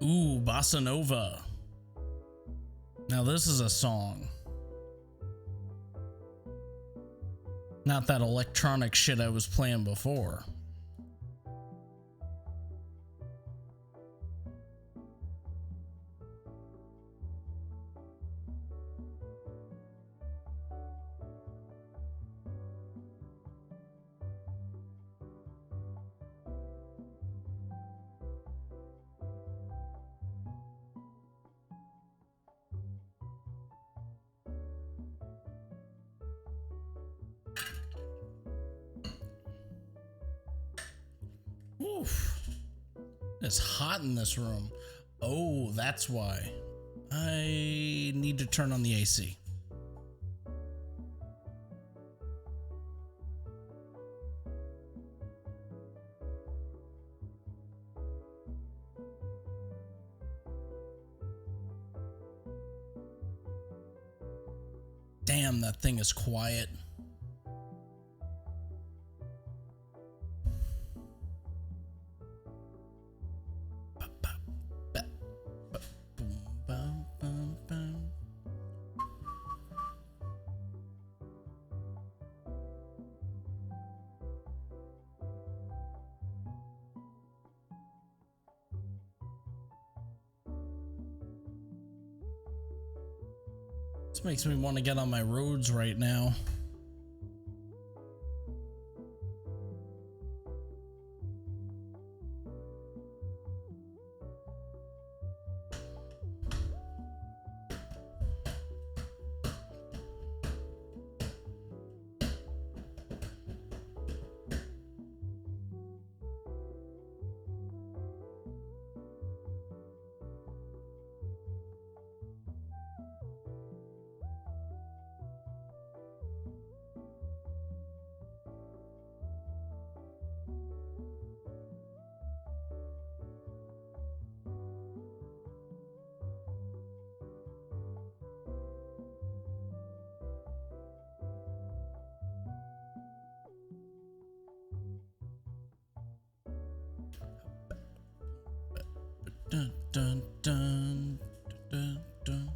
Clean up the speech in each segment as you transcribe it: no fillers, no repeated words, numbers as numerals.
Ooh, Bossa Nova. Now this is a song. Not that electronic shit I was playing before. Oof. It's hot in this room. Oh, that's why. I need to turn on the AC. Damn, that thing is quiet. This makes me want to get on my roads right now. Dun, dun, dun, dun, dun.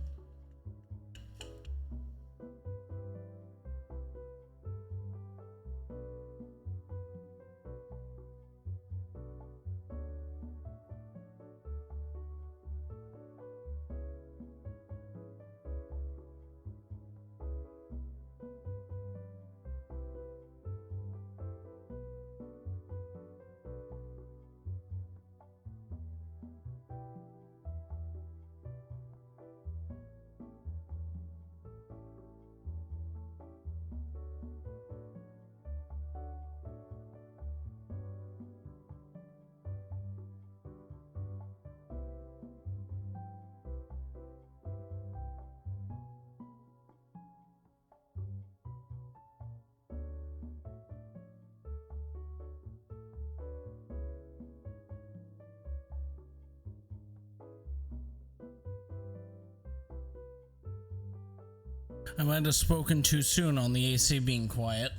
I might have spoken too soon on the AC being quiet.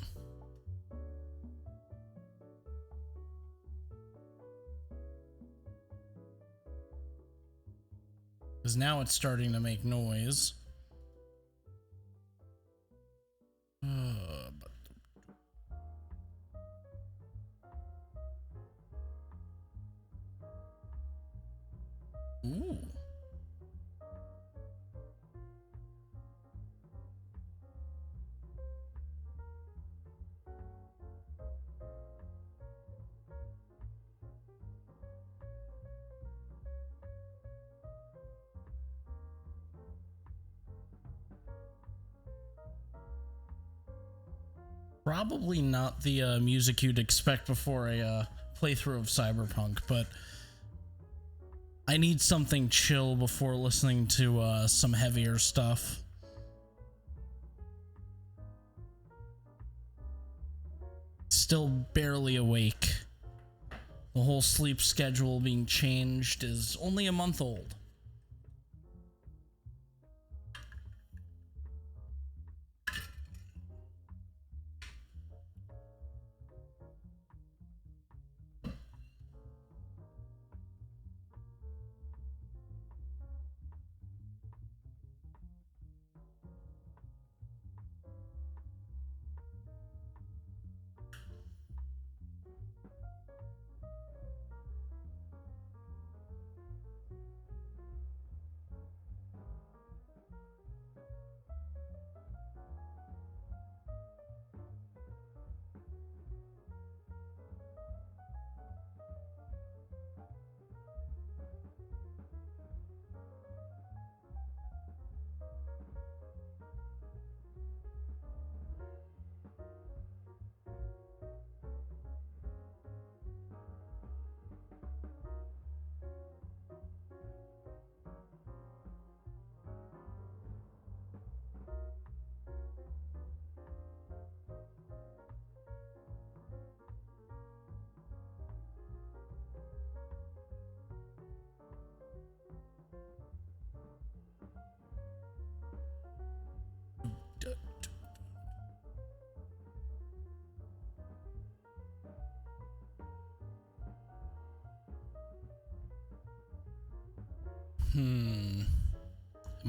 Because now it's starting to make noise. Ooh. Probably not the music you'd expect before a playthrough of Cyberpunk, but I need something chill before listening to some heavier stuff. Still barely awake. The whole sleep schedule being changed is only a month old.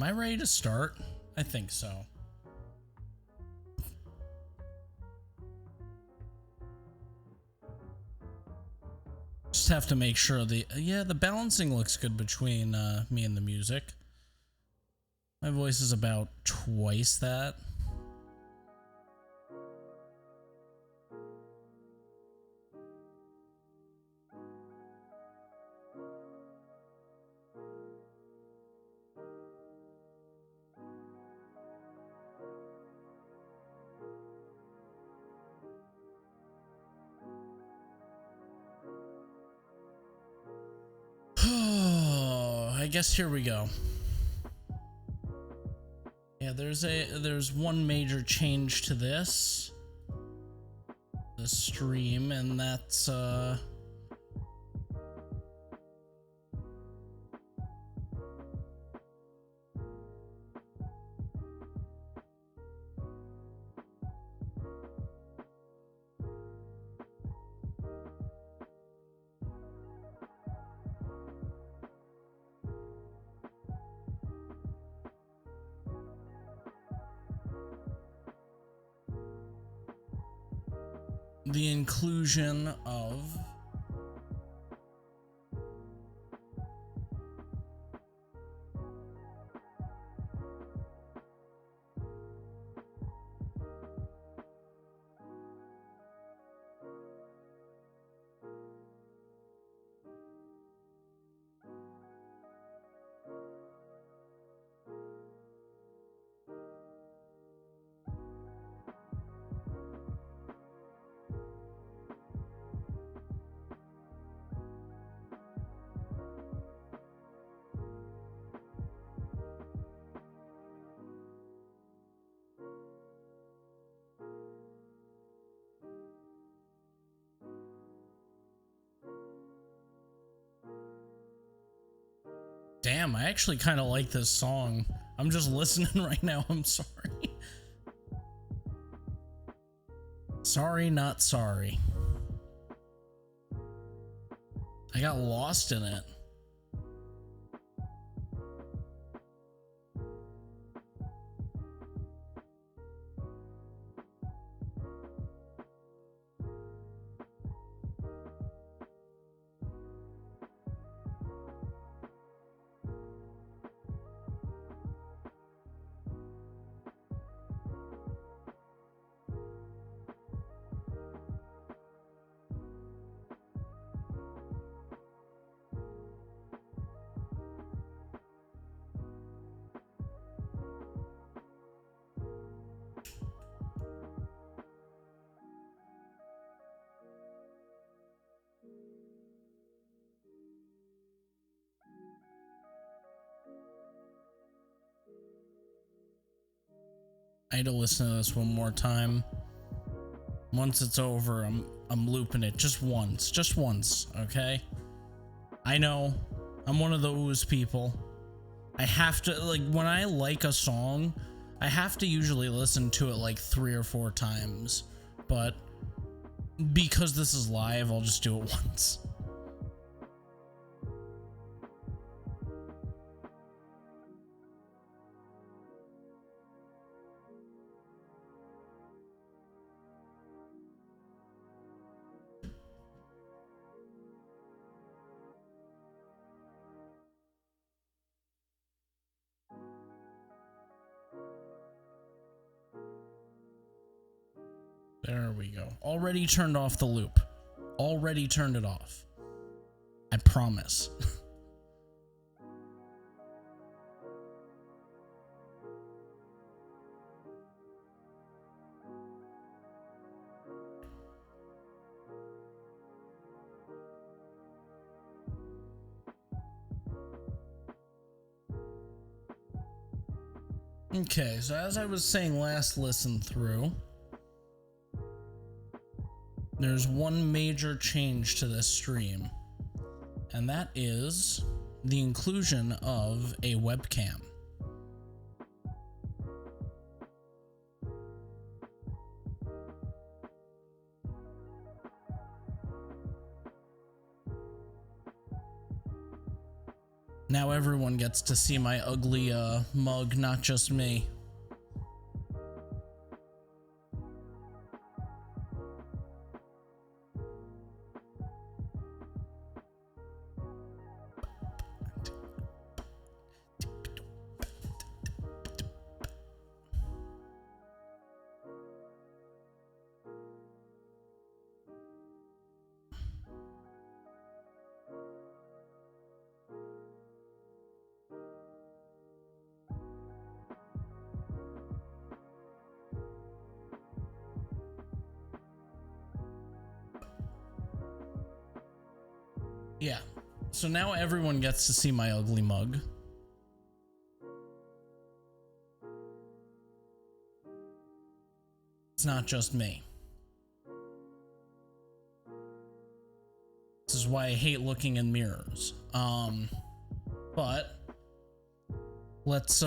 I ready to start? I think so. Just have to make sure the balancing looks good between me and the music. My voice is about twice that. I guess here we go. Yeah, there's one major change to this stream, and that's the inclusion of damn, I actually kind of like this song. I'm just listening right now. I'm sorry. Sorry, not sorry. I got lost in it. I had to listen to this one more time. Once it's over, I'm looping it just once, okay? I know, I'm one of those people. I have to, like, when I like a song, I have to usually listen to it like 3 or 4 times, but because this is live, I'll just do it once. There we go. Already turned off the loop. Already turned it off. I promise. Okay, so as I was saying last listen through, there's one major change to this stream, and that is the inclusion of a webcam. Now everyone gets to see my ugly mug, not just me. Yeah, so now everyone gets to see my ugly mug. It's not just me. This is why I hate looking in mirrors. But let's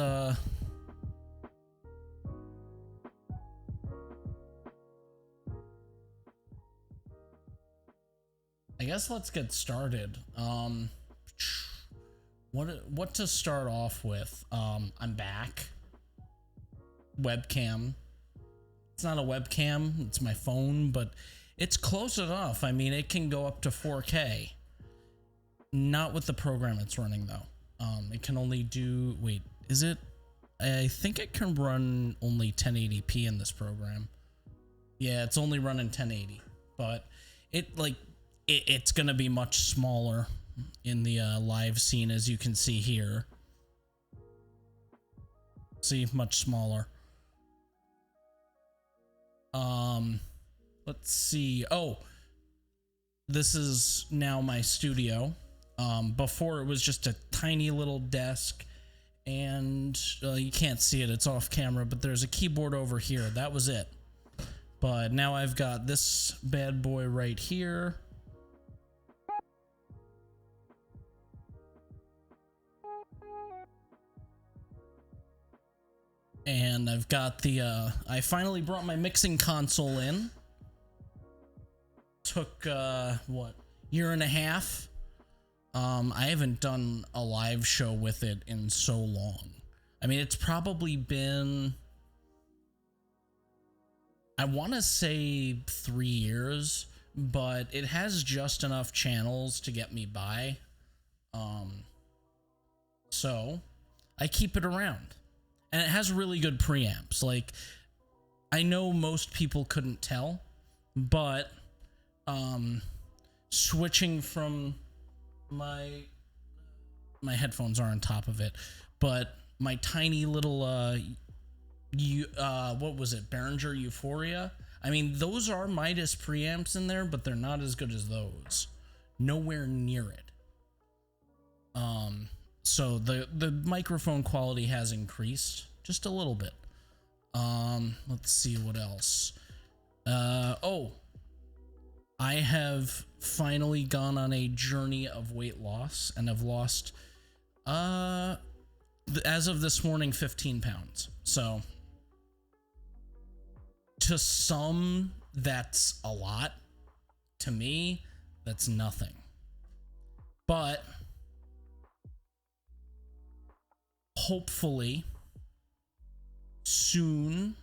I guess let's get started. What to start off with? I'm back. Webcam. It's not a webcam, it's my phone, but it's close enough. I mean, it can go up to 4K. Not with the program it's running though. It can only do, wait, is it? I think it can run only 1080p in this program. Yeah, it's only running 1080, but it's gonna be much smaller in the live scene, as you can see here. See, much smaller. Let's see. Oh, this is now my studio. Before it was just a tiny little desk, and you can't see it, it's off camera, but there's a keyboard over here. That was it. But now I've got this bad boy right here. And I've got the, I finally brought my mixing console in. Took, what, year and a half? I haven't done a live show with it in so long. I mean, it's probably been, I want to say 3 years, but it has just enough channels to get me by. So I keep it around. And it has really good preamps. Like, I know most people couldn't tell, but switching from my headphones are on top of it, but my tiny little what was it, Behringer Euphoria? I mean, those are Midas preamps in there, but they're not as good as those. Nowhere near it. So the microphone quality has increased just a little bit. Let's see what else. Oh, I have finally gone on a journey of weight loss and have lost, as of this morning, 15 pounds. So to some, that's a lot. To me, that's nothing. But hopefully soon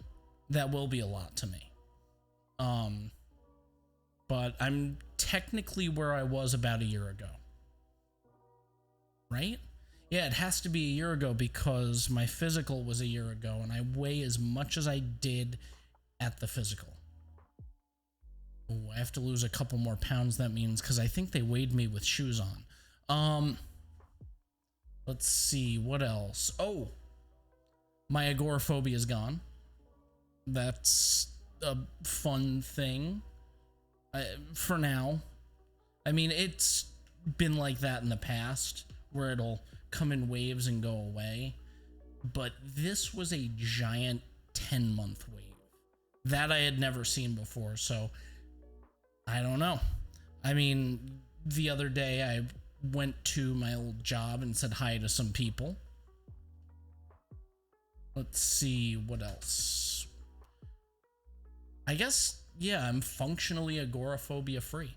that will be a lot to me. But I'm technically where I was about a year ago. Right? Yeah, it has to be a year ago because my physical was a year ago and I weigh as much as I did at the physical. Oh, I have to lose a couple more pounds, that means, because I think they weighed me with shoes on. Let's see, what else? Oh, my agoraphobia is gone. That's a fun thing. For now. I mean, it's been like that in the past, where it'll come in waves and go away. But this was a giant 10-month wave. That I had never seen before, so I don't know. I mean, the other day I went to my old job and said hi to some people. Let's see, what else? I guess, yeah, I'm functionally agoraphobia free.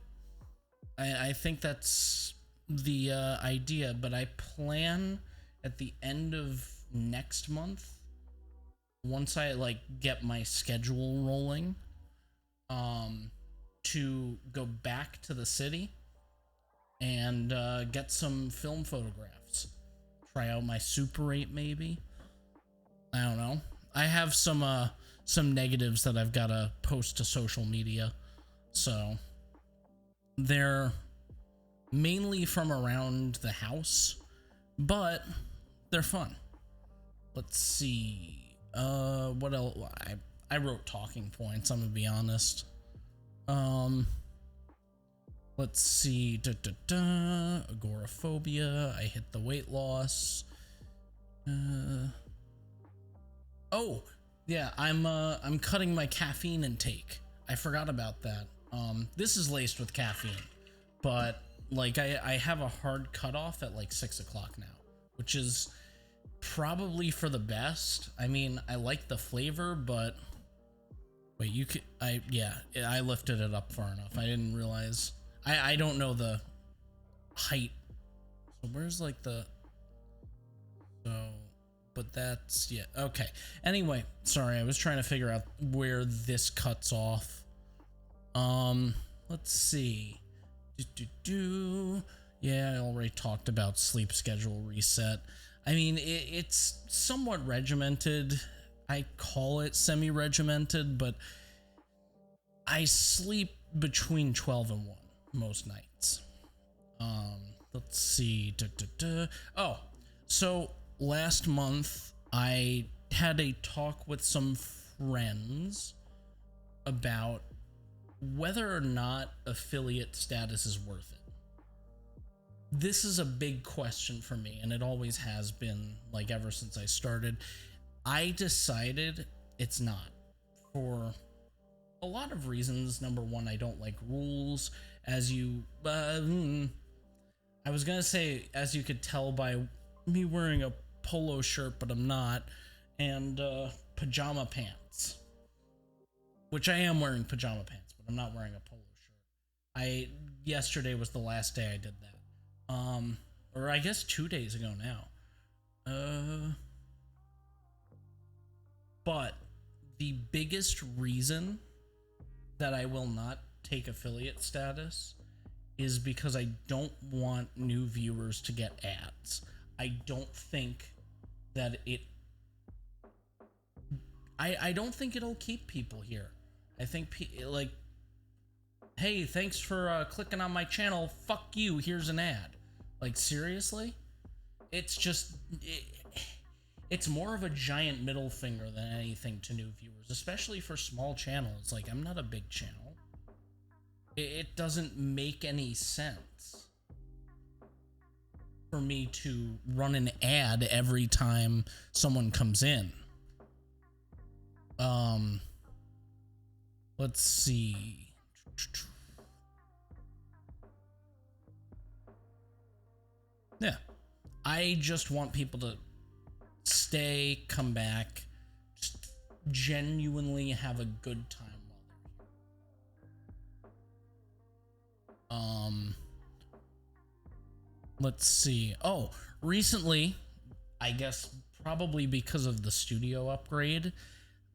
I think that's the idea, but I plan at the end of next month, once I like get my schedule rolling, to go back to the city and get some film photographs. Try out my Super 8 maybe. I don't know. I have some negatives that I've got to post to social media. So they're mainly from around the house, but they're fun. Let's see. What else? I wrote talking points, I'm gonna be honest. Let's see. Agoraphobia. I hit the weight loss. Oh, yeah, I'm cutting my caffeine intake. I forgot about that. This is laced with caffeine, but like I have a hard cutoff at like 6 o'clock now, which is probably for the best. I mean, I like the flavor, but wait, you could, yeah, I lifted it up far enough. I didn't realize, I don't know the height. So where's like the, so, but that's, yeah, okay. Anyway, sorry, I was trying to figure out where this cuts off. Let's see. Yeah, I already talked about sleep schedule reset. I mean, it's somewhat regimented. I call it semi-regimented, but I sleep between 12 and 1 most nights. Let's see. Oh, so last month I had a talk with some friends about whether or not affiliate status is worth it. This is a big question for me, and it always has been, like, ever since I started. I decided it's not, for a lot of reasons. Number one, I don't like rules, as you I was gonna say, as you could tell by me wearing a polo shirt, but I'm not, and pajama pants, which I am wearing pajama pants, but I'm not wearing a polo shirt. Yesterday was the last day I did that. Or I guess 2 days ago now. But the biggest reason that I will not take affiliate status is because I don't want new viewers to get ads. I don't think that I don't think it'll keep people here. I think like, hey, thanks for clicking on my channel. Fuck you. Here's an ad. Like, seriously? It's just, it's more of a giant middle finger than anything to new viewers, especially for small channels. Like, I'm not a big channel. It doesn't make any sense for me to run an ad every time someone comes in. Let's see. Yeah, I just want people to stay, come back, just genuinely have a good time while they're here. Let's see. Oh, recently, I guess probably because of the studio upgrade,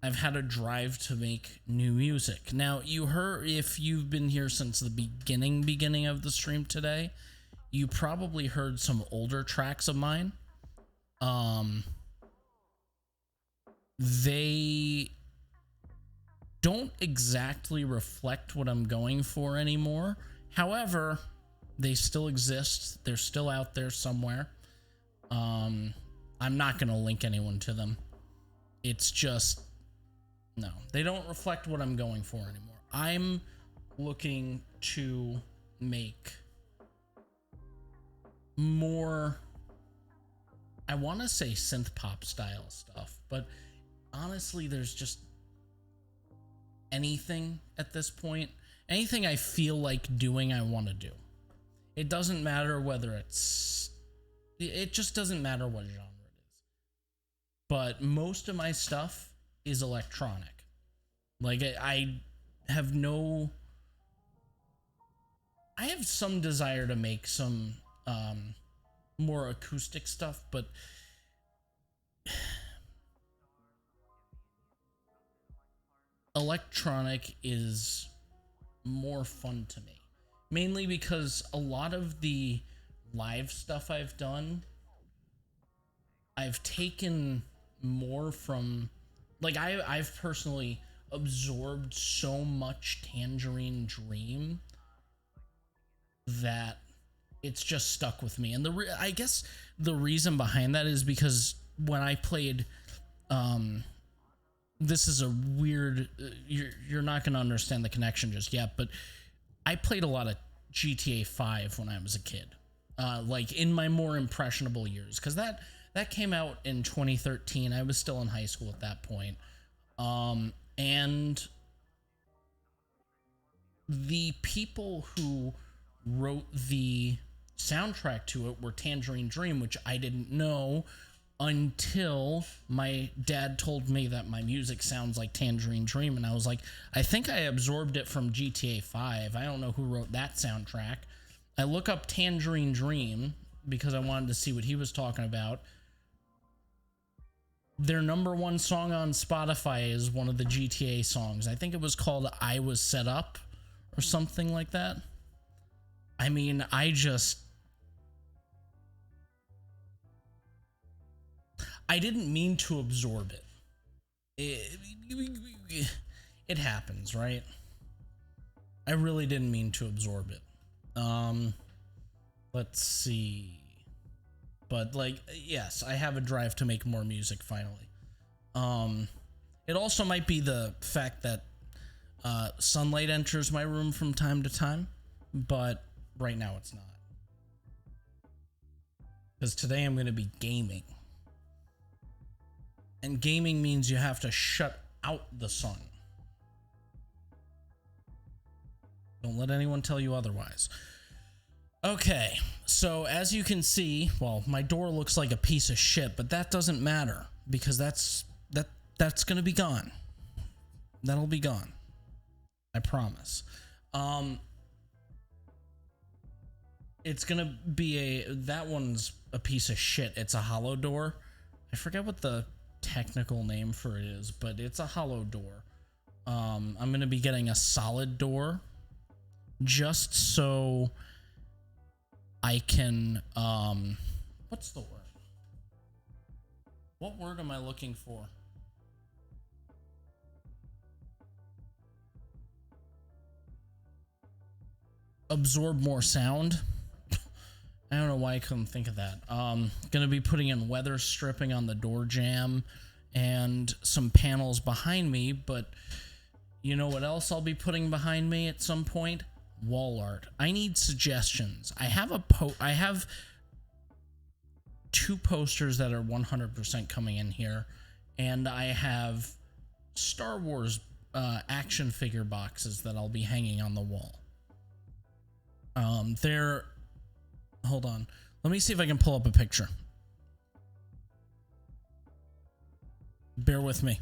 I've had a drive to make new music. Now, you heard, if you've been here since the beginning of the stream today, you probably heard some older tracks of mine. They don't exactly reflect what I'm going for anymore. However, they still exist. They're still out there somewhere. I'm not going to link anyone to them. It's just, no, they don't reflect what I'm going for anymore. I'm looking to make more, I want to say synth pop style stuff, but honestly, there's just anything at this point. Anything I feel like doing, I want to do. It doesn't matter whether it just doesn't matter what genre it is. But most of my stuff is electronic. Like, I have some desire to make some more acoustic stuff, but electronic is more fun to me, mainly because a lot of the live stuff I've done, I've taken more from, like, I've personally absorbed so much Tangerine Dream that it's just stuck with me. And I guess the reason behind that is because when I played, this is a weird, you're not going to understand the connection just yet, but I played a lot of GTA 5 when I was a kid, like in my more impressionable years, because that came out in 2013. I was still in high school at that point. And the people who wrote the soundtrack to it were Tangerine Dream, which I didn't know until my dad told me that my music sounds like Tangerine Dream, and I was like, I think I absorbed it from GTA 5. I don't know who wrote that soundtrack. I look up Tangerine Dream because I wanted to see what he was talking about. Their #1 song on Spotify is one of the GTA songs. I think it was called I Was Set Up or something like that. I mean, I didn't mean to absorb it. It happens, right? I really didn't mean to absorb it. Let's see. But, like, yes, I have a drive to make more music finally. It also might be the fact that sunlight enters my room from time to time, but right now it's not. Because today I'm going to be gaming. And gaming means you have to shut out the sun. Don't let anyone tell you otherwise. Okay, so as you can see, well, my door looks like a piece of shit, but that doesn't matter because that's going to be gone. That'll be gone. I promise. It's going to be that one's a piece of shit. It's a hollow door. I forget what the technical name for it is, but it's a hollow door. I'm going to be getting a solid door just so I can, what's the word? What word am I looking for? Absorb more sound. I don't know why I couldn't think of that. Gonna be putting in weather stripping on the door jamb and some panels behind me, but you know what else I'll be putting behind me at some point? Wall art. I need suggestions. I have 2 posters that are 100% coming in here, and I have Star Wars action figure boxes that I'll be hanging on the wall. Hold on. Let me see if I can pull up a picture. Bear with me.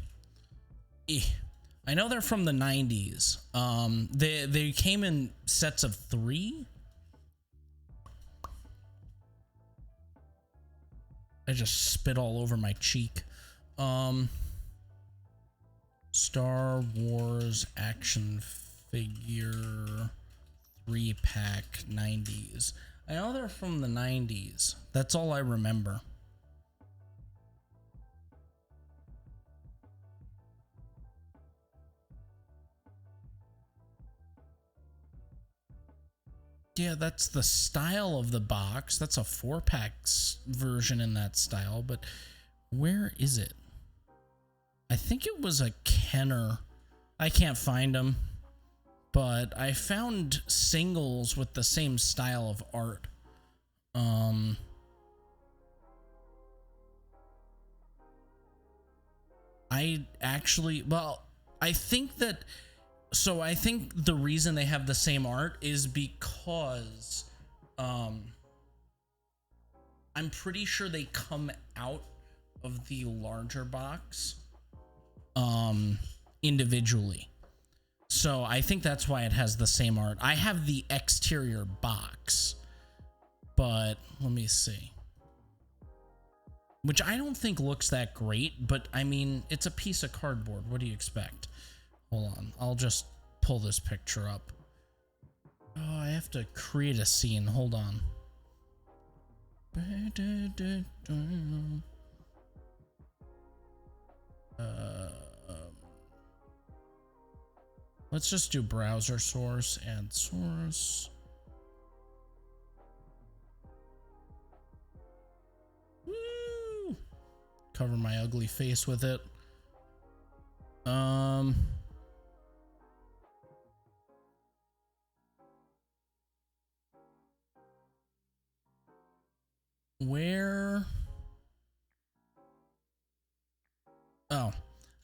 I know they're from the 90s. They came in sets of 3. I just spit all over my cheek. Star Wars action figure 3-pack 90s. I know they're from the 90s. That's all I remember. Yeah, that's the style of the box. That's a 4-pack version in that style, but where is it? I think it was a Kenner. I can't find them, but I found singles with the same style of art. I think that, so I think the reason they have the same art is because I'm pretty sure they come out of the larger box individually. So I think that's why it has the same art. I have the exterior box, but let me see. Which I don't think looks that great, but I mean, it's a piece of cardboard. What do you expect? Hold on, I'll just pull this picture up. Oh, I have to create a scene. Hold on. Let's just do browser source, add source. Woo! Cover my ugly face with it. Where? Oh,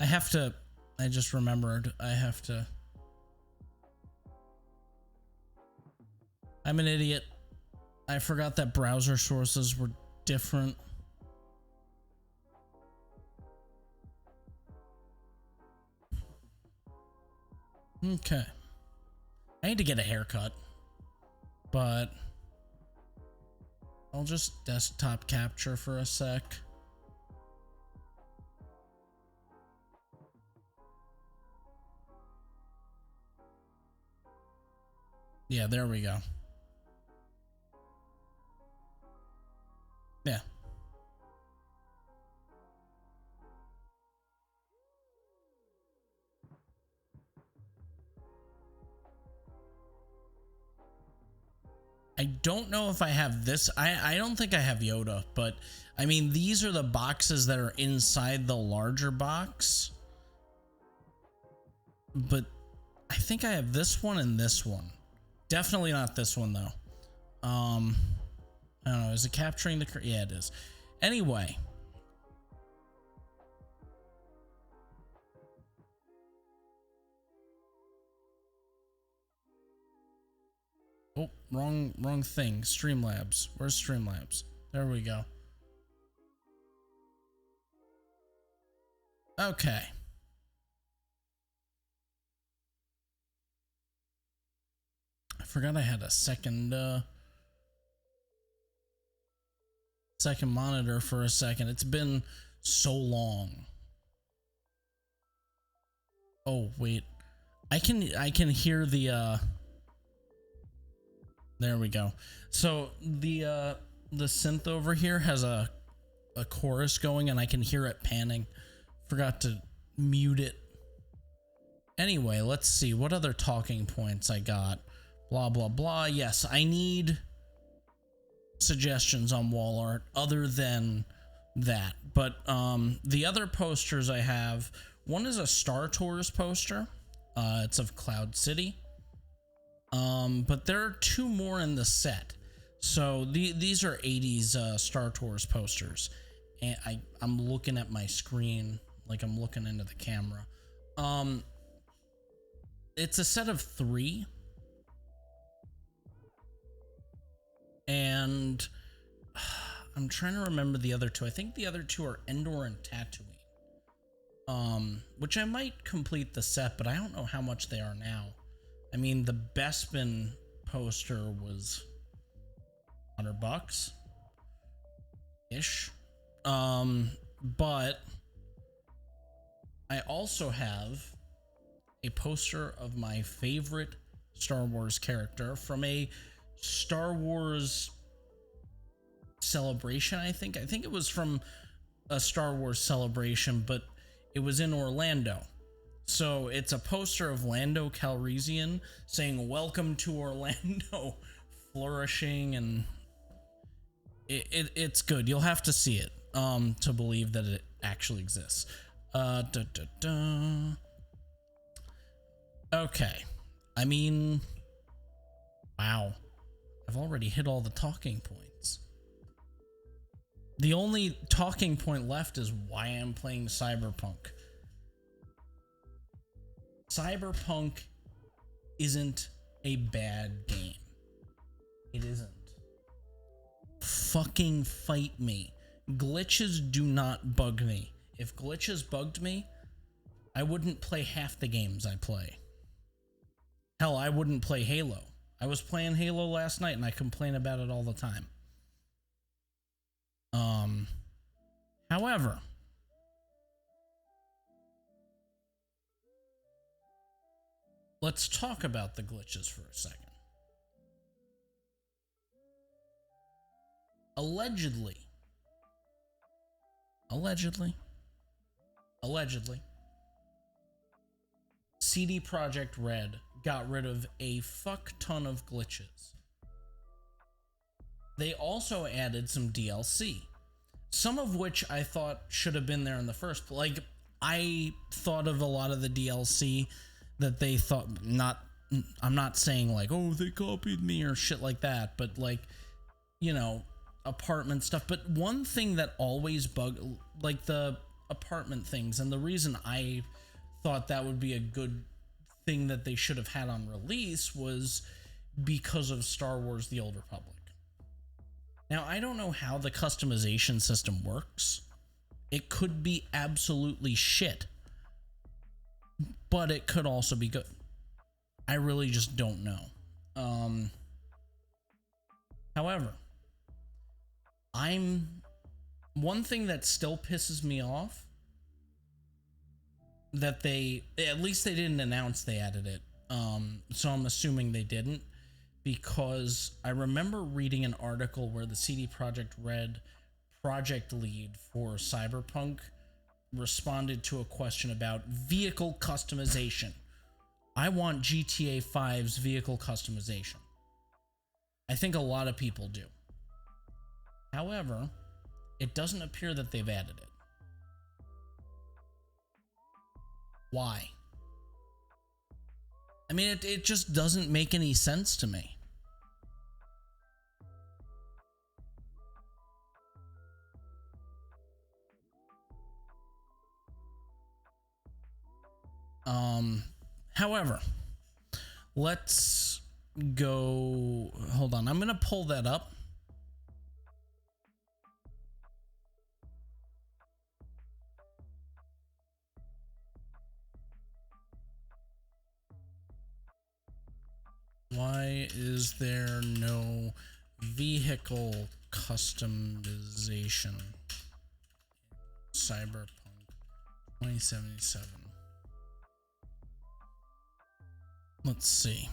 I have to, I just remembered, I have to. I'm an idiot. I forgot that browser sources were different. Okay. I need to get a haircut, but I'll just desktop capture for a sec. Yeah, there we go. Yeah. I don't know if I have this. I don't think I have Yoda, but I mean, these are the boxes that are inside the larger box. But I think I have this one and this one. Definitely not this one though. I don't know. Is it capturing the? Yeah, it is. Anyway. Oh, wrong thing. Streamlabs. Where's Streamlabs? There we go. Okay. I forgot I had a second monitor for a second. It's been so long. Oh, wait. I can hear the there we go. So the synth over here has a chorus going and I can hear it panning. Forgot to mute it. Anyway, let's see what other talking points I got. Blah blah blah. Yes, I need suggestions on wall art other than that. But the other posters I have, one is a Star Tours poster. It's of Cloud City. But there are two more in the set. So these are 80s Star Tours posters. And I'm looking at my screen like I'm looking into the camera. It's a set of 3. And I'm trying to remember the other 2. I think the other 2 are Endor and Tatooine. Which I might complete the set, but I don't know how much they are now. I mean, the Bespin poster was $100 ish. But I also have a poster of my favorite Star Wars character from a Star Wars celebration. I think it was from a Star Wars celebration, but it was in Orlando. So it's a poster of Lando Calrissian saying "Welcome to Orlando," flourishing, and it's good. You'll have to see it to believe that it actually exists. Okay, I mean, wow, I've already hit all the talking points. The only talking point left is why I'm playing Cyberpunk. Cyberpunk isn't a bad game. It isn't. Fucking fight me. Glitches do not bug me. If glitches bugged me, I wouldn't play half the games I play. Hell, I wouldn't play Halo. I was playing Halo last night and I complain about it all the time. Um, however, let's talk about the glitches for a second. Allegedly, CD Projekt Red got rid of a fuck ton of glitches. They also added some DLC, some of which I thought should have been there in the first place. Like, I thought of a lot of the DLC that they thought, I'm not saying like, oh, they copied me or shit like that, but like, you know, apartment stuff. But one thing that always bugged, like the apartment things, and the reason I thought that would be a good thing that they should have had on release was because of Star Wars The Old Republic. Now, I don't know how the customization system works. It could be absolutely shit, but it could also be good. I really just don't know. However, one thing that still pisses me off, that at least they didn't announce they added it. So I'm assuming they didn't, because I remember reading an article where the CD Projekt Red project lead for Cyberpunk responded to a question about vehicle customization. I want GTA 5's vehicle customization. I think a lot of people do. However, it doesn't appear that they've added it. Why? I mean, it just doesn't make any sense to me. However, let's go. Hold on, I'm gonna pull that up. Why is there no vehicle customization in Cyberpunk 2077? Let's see.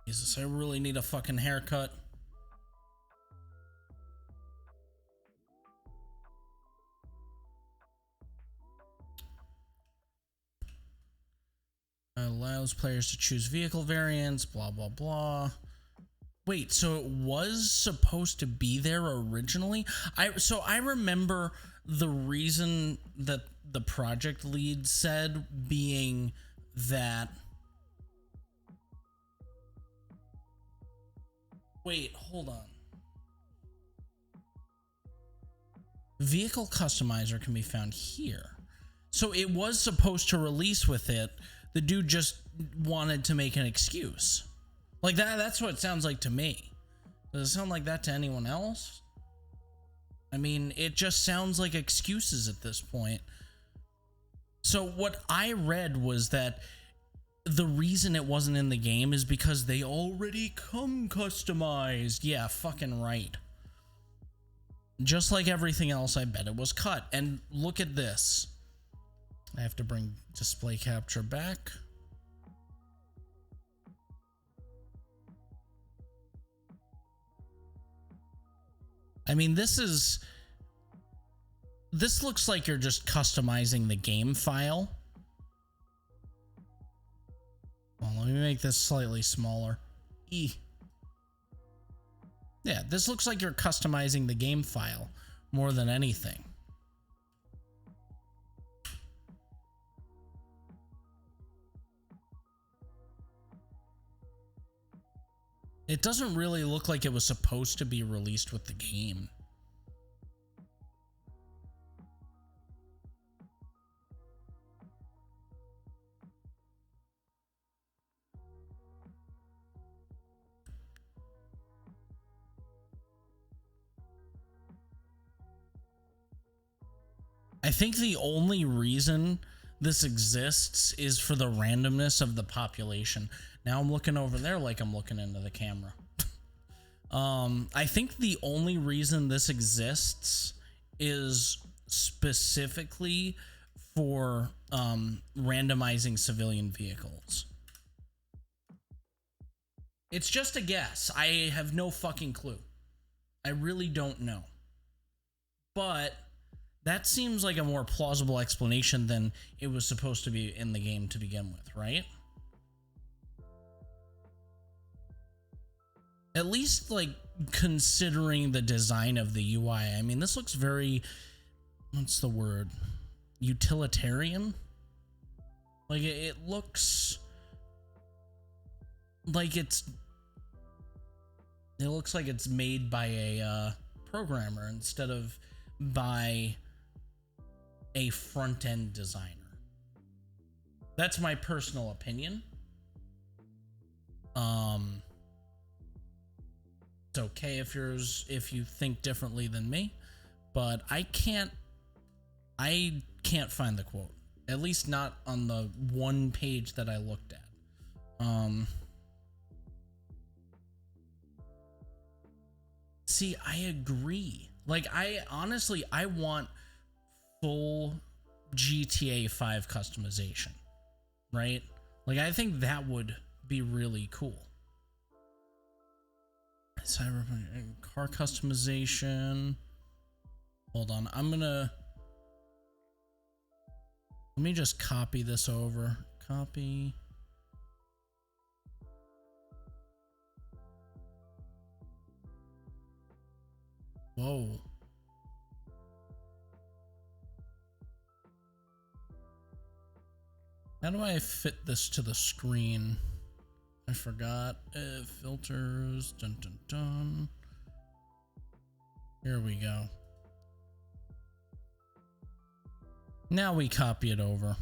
Jesus, I really need a fucking haircut. Allows players to choose vehicle variants, blah, blah, blah. Wait, so it was supposed to be there originally? I remember the reason that the project lead said being that... Wait, hold on. Vehicle customizer can be found here. So it was supposed to release with it. The dude just wanted to make an excuse. Like that's what it sounds like to me. Does it sound like that to anyone else? I mean, it just sounds like excuses at this point. So what I read was that the reason it wasn't in the game is because they already come customized. Yeah, fucking right. Just like everything else, I bet it was cut. And look at this. I have to bring display capture back. I mean, this looks like you're just customizing the game file. Well, let me make this slightly smaller. Yeah, this looks like you're customizing the game file more than anything. It doesn't really look like it was supposed to be released with the game. I think the only reason this exists is for the randomness of the population. Now I'm looking over there like I'm looking into the camera. I think the only reason this exists is specifically for randomizing civilian vehicles. It's just a guess. I have no fucking clue. I really don't know. But that seems like a more plausible explanation than it was supposed to be in the game to begin with, right? At least, like, considering the design of the UI. I mean, this looks very, what's the word? Utilitarian? Like, it looks like it looks like it's made by a programmer instead of by a front-end designer. That's my personal opinion. It's okay if you think differently than me, but I can't find the quote. At least not on the one page that I looked at. See, I agree. Like, I honestly want full GTA 5 customization, right? Like, I think that would be really cool. Cyberpunk car customization. Hold on, let me just copy this over. Copy. Whoa. How do I fit this to the screen? I forgot. Filters. Dun dun dun. Here we go. Now we copy it over.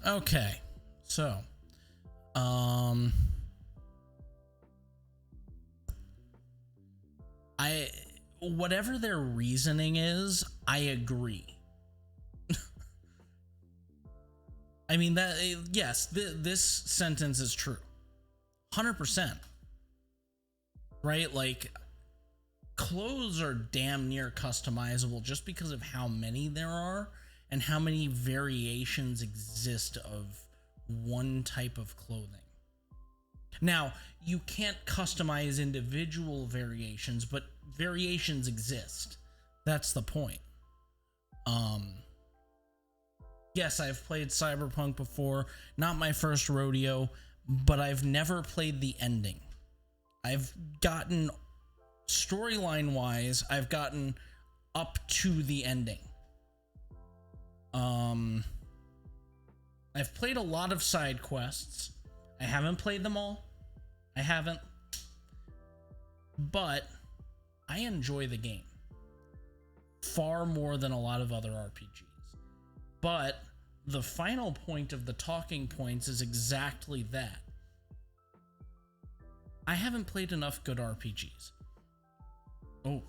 Okay, so whatever their reasoning is, I agree. I mean, that, yes, this sentence is true. 100%. Right? Like, clothes are damn near customizable just because of how many there are and how many variations exist of one type of clothing. Now, you can't customize individual variations, but variations exist. That's the point. Yes, I've played Cyberpunk before. Not my first rodeo, but I've never played the ending. I've gotten, storyline-wise, I've gotten up to the ending. I've played a lot of side quests. I haven't played them all. I haven't. But I enjoy the game far more than a lot of other RPGs. But the final point of the talking points is exactly that. I haven't played enough good RPGs. Oh.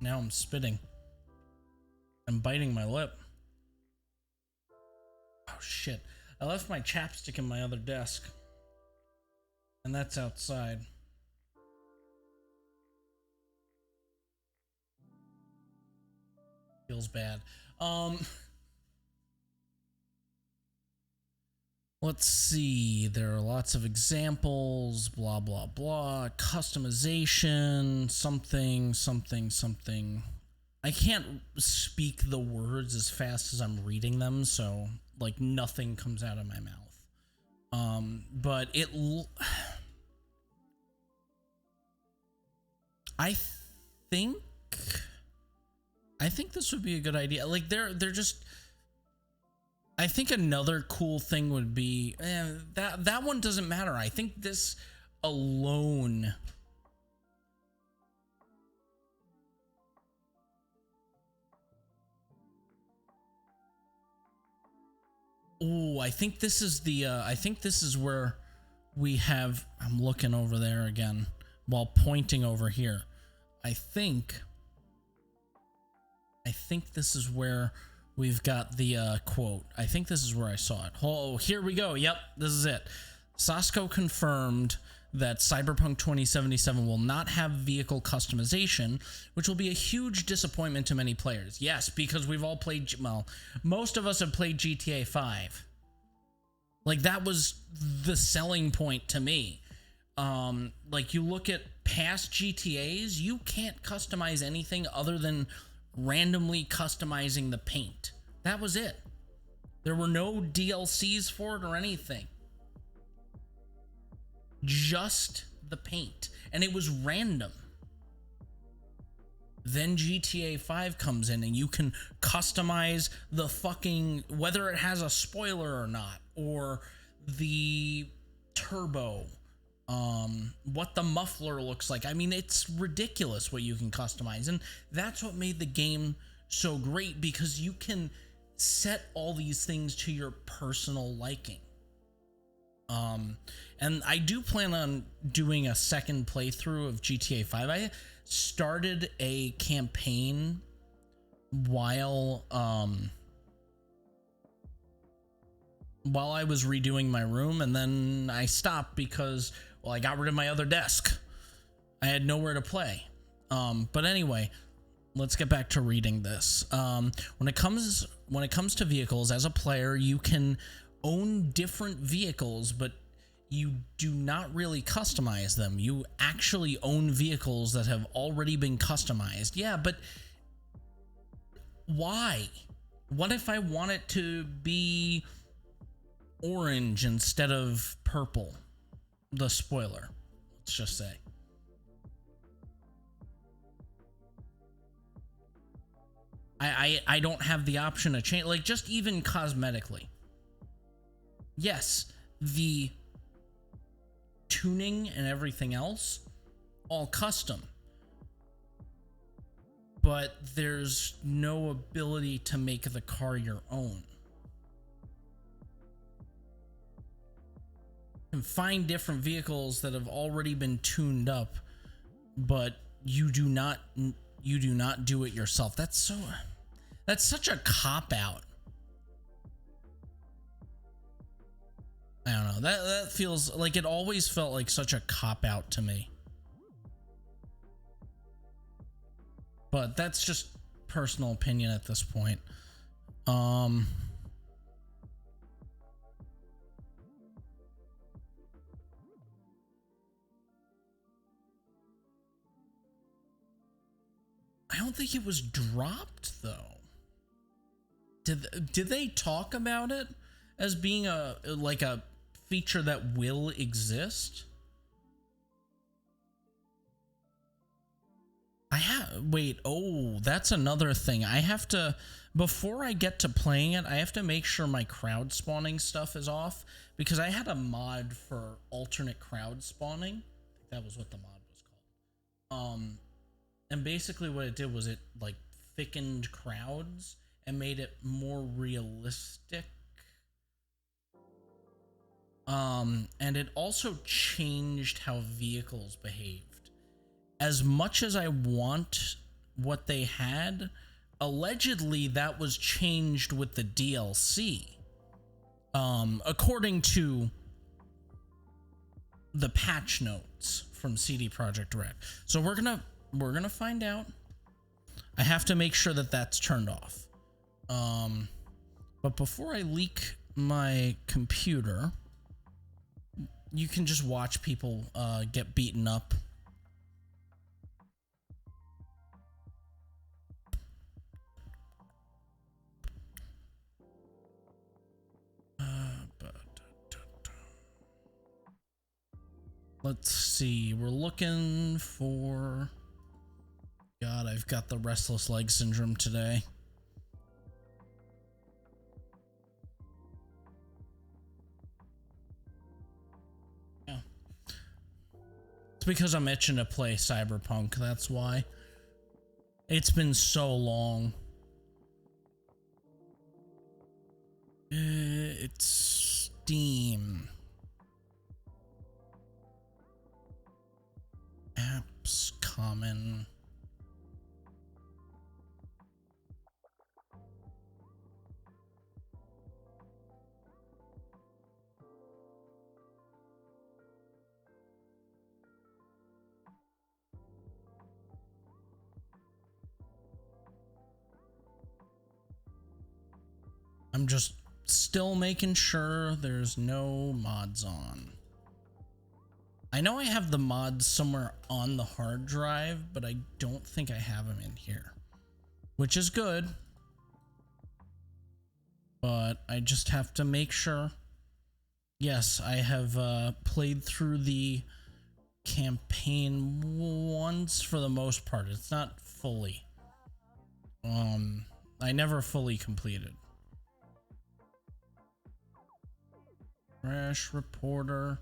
Now I'm spitting. I'm biting my lip. Oh shit. I left my chapstick in my other desk. And that's outside. Feels bad. Let's see. There are lots of examples. Blah, blah, blah. Customization. Something, something, something. I can't speak the words as fast as I'm reading them, so like nothing comes out of my mouth. But I think this would be a good idea. Like they're just, I think another cool thing would be that one doesn't matter. I think this alone I think this is the I think this is where we have, I'm looking over there again while pointing over here. I think this is where we've got the quote. I think this is where I saw it. Oh, here we go. Yep, this is it. Sasko confirmed that Cyberpunk 2077 will not have vehicle customization, which will be a huge disappointment to many players. Yes, because we've all played, well, most of us have played GTA 5. Like, that was the selling point to me. Like, you look at past GTAs, you can't customize anything other than randomly customizing the paint. That was it. There were no DLCs for it or anything. Just the paint. And it was random. Then GTA 5 comes in and you can customize the fucking, whether it has a spoiler or not, or the turbo, what the muffler looks like. I mean, it's ridiculous what you can customize. And that's what made the game so great, because you can set all these things to your personal liking. And I do plan on doing a second playthrough of GTA 5. I started a campaign while I was redoing my room, and then I stopped because, well, I got rid of my other desk. I had nowhere to play. But anyway, let's get back to reading this. When it comes to vehicles, as a player, you can own different vehicles, but you do not really customize them. You actually own vehicles that have already been customized. Yeah, but why? What if I want it to be orange instead of purple? The spoiler, let's just say. I don't have the option to change, like, just even cosmetically. Yes, the tuning and everything else, all custom. But there's no ability to make the car your own. You can find different vehicles that have already been tuned up, but you do not do it yourself. That's such a cop-out. I don't know. That feels like, it always felt like such a cop-out to me. But that's just personal opinion at this point. I don't think it was dropped though. Did they talk about it as being a feature that will exist? Wait, oh, that's another thing. I have to, before I get to playing it, I have to make sure my crowd spawning stuff is off, because I had a mod for alternate crowd spawning. I think that was what the mod was called. And basically what it did was it like thickened crowds and made it more realistic. And it also changed how vehicles behaved. As much as I want what they had, allegedly that was changed with the DLC. According to the patch notes from CD Projekt Red. So we're gonna find out. I have to make sure that that's turned off. But before I leak my computer, you can just watch people get beaten up. Let's see. We're looking for... God, I've got the restless leg syndrome today. Yeah. It's because I'm itching to play Cyberpunk, that's why. It's been so long. It's Steam. Apps, common. I'm just still making sure there's no mods on. I know I have the mods somewhere on the hard drive, but I don't think I have them in here, which is good. But I just have to make sure. Yes, I have played through the campaign once for the most part. It's not fully. I never fully completed. Crash reporter.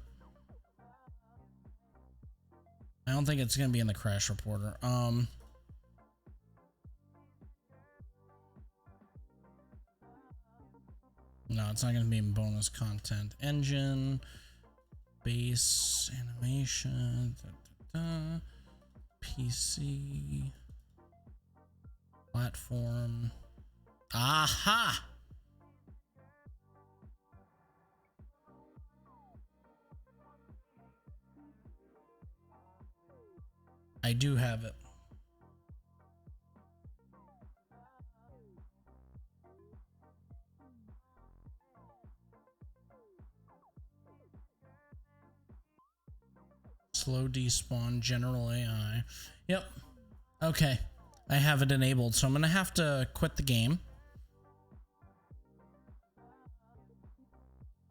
I don't think it's gonna be in the crash reporter. No, it's not gonna be in bonus content. Engine, base, animation, PC, platform. Aha! I do have it. Slow despawn, general AI. Yep. Okay. I have it enabled, so I'm gonna have to quit the game.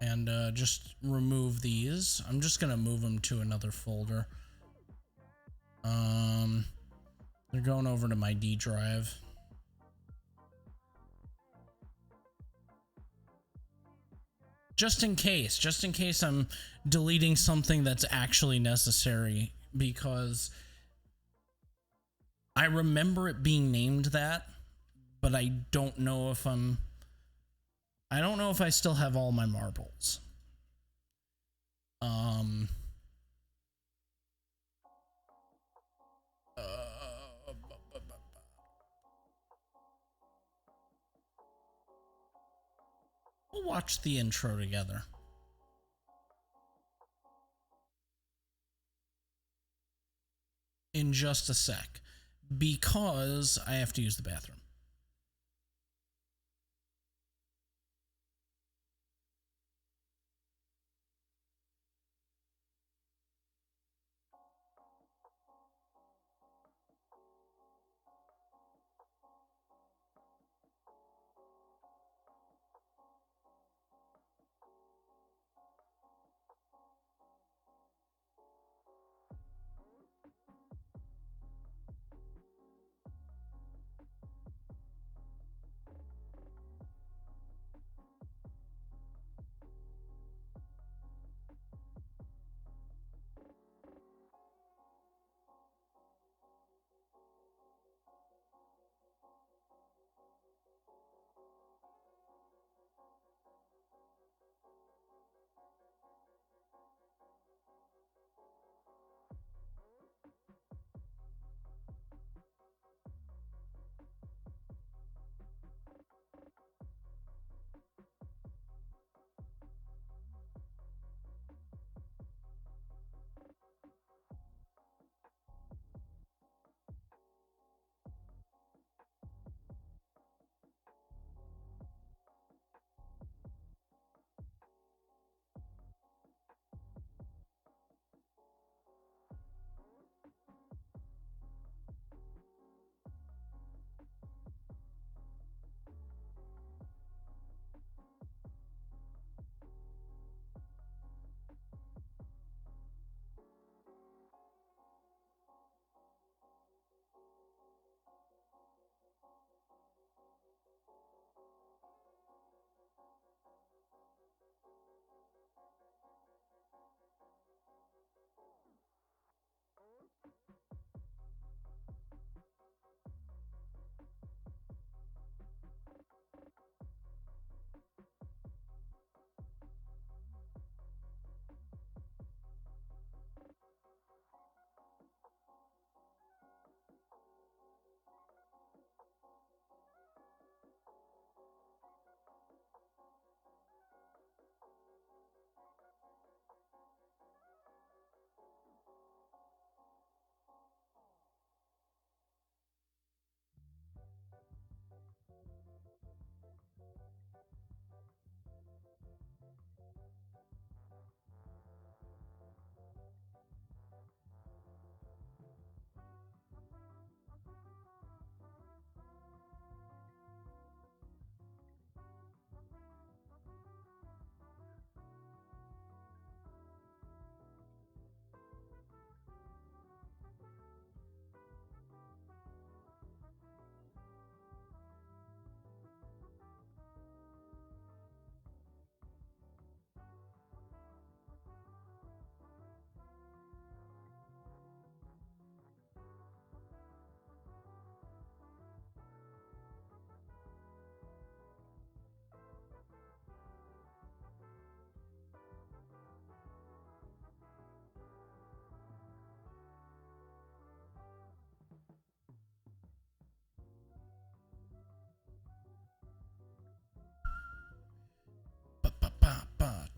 And just remove these. I'm just gonna move them to another folder. They're going over to my D drive. Just in case I'm deleting something that's actually necessary, because I remember it being named that, but I don't know if I don't know if I still have all my marbles. We'll watch the intro together. In just a sec, because I have to use the bathroom.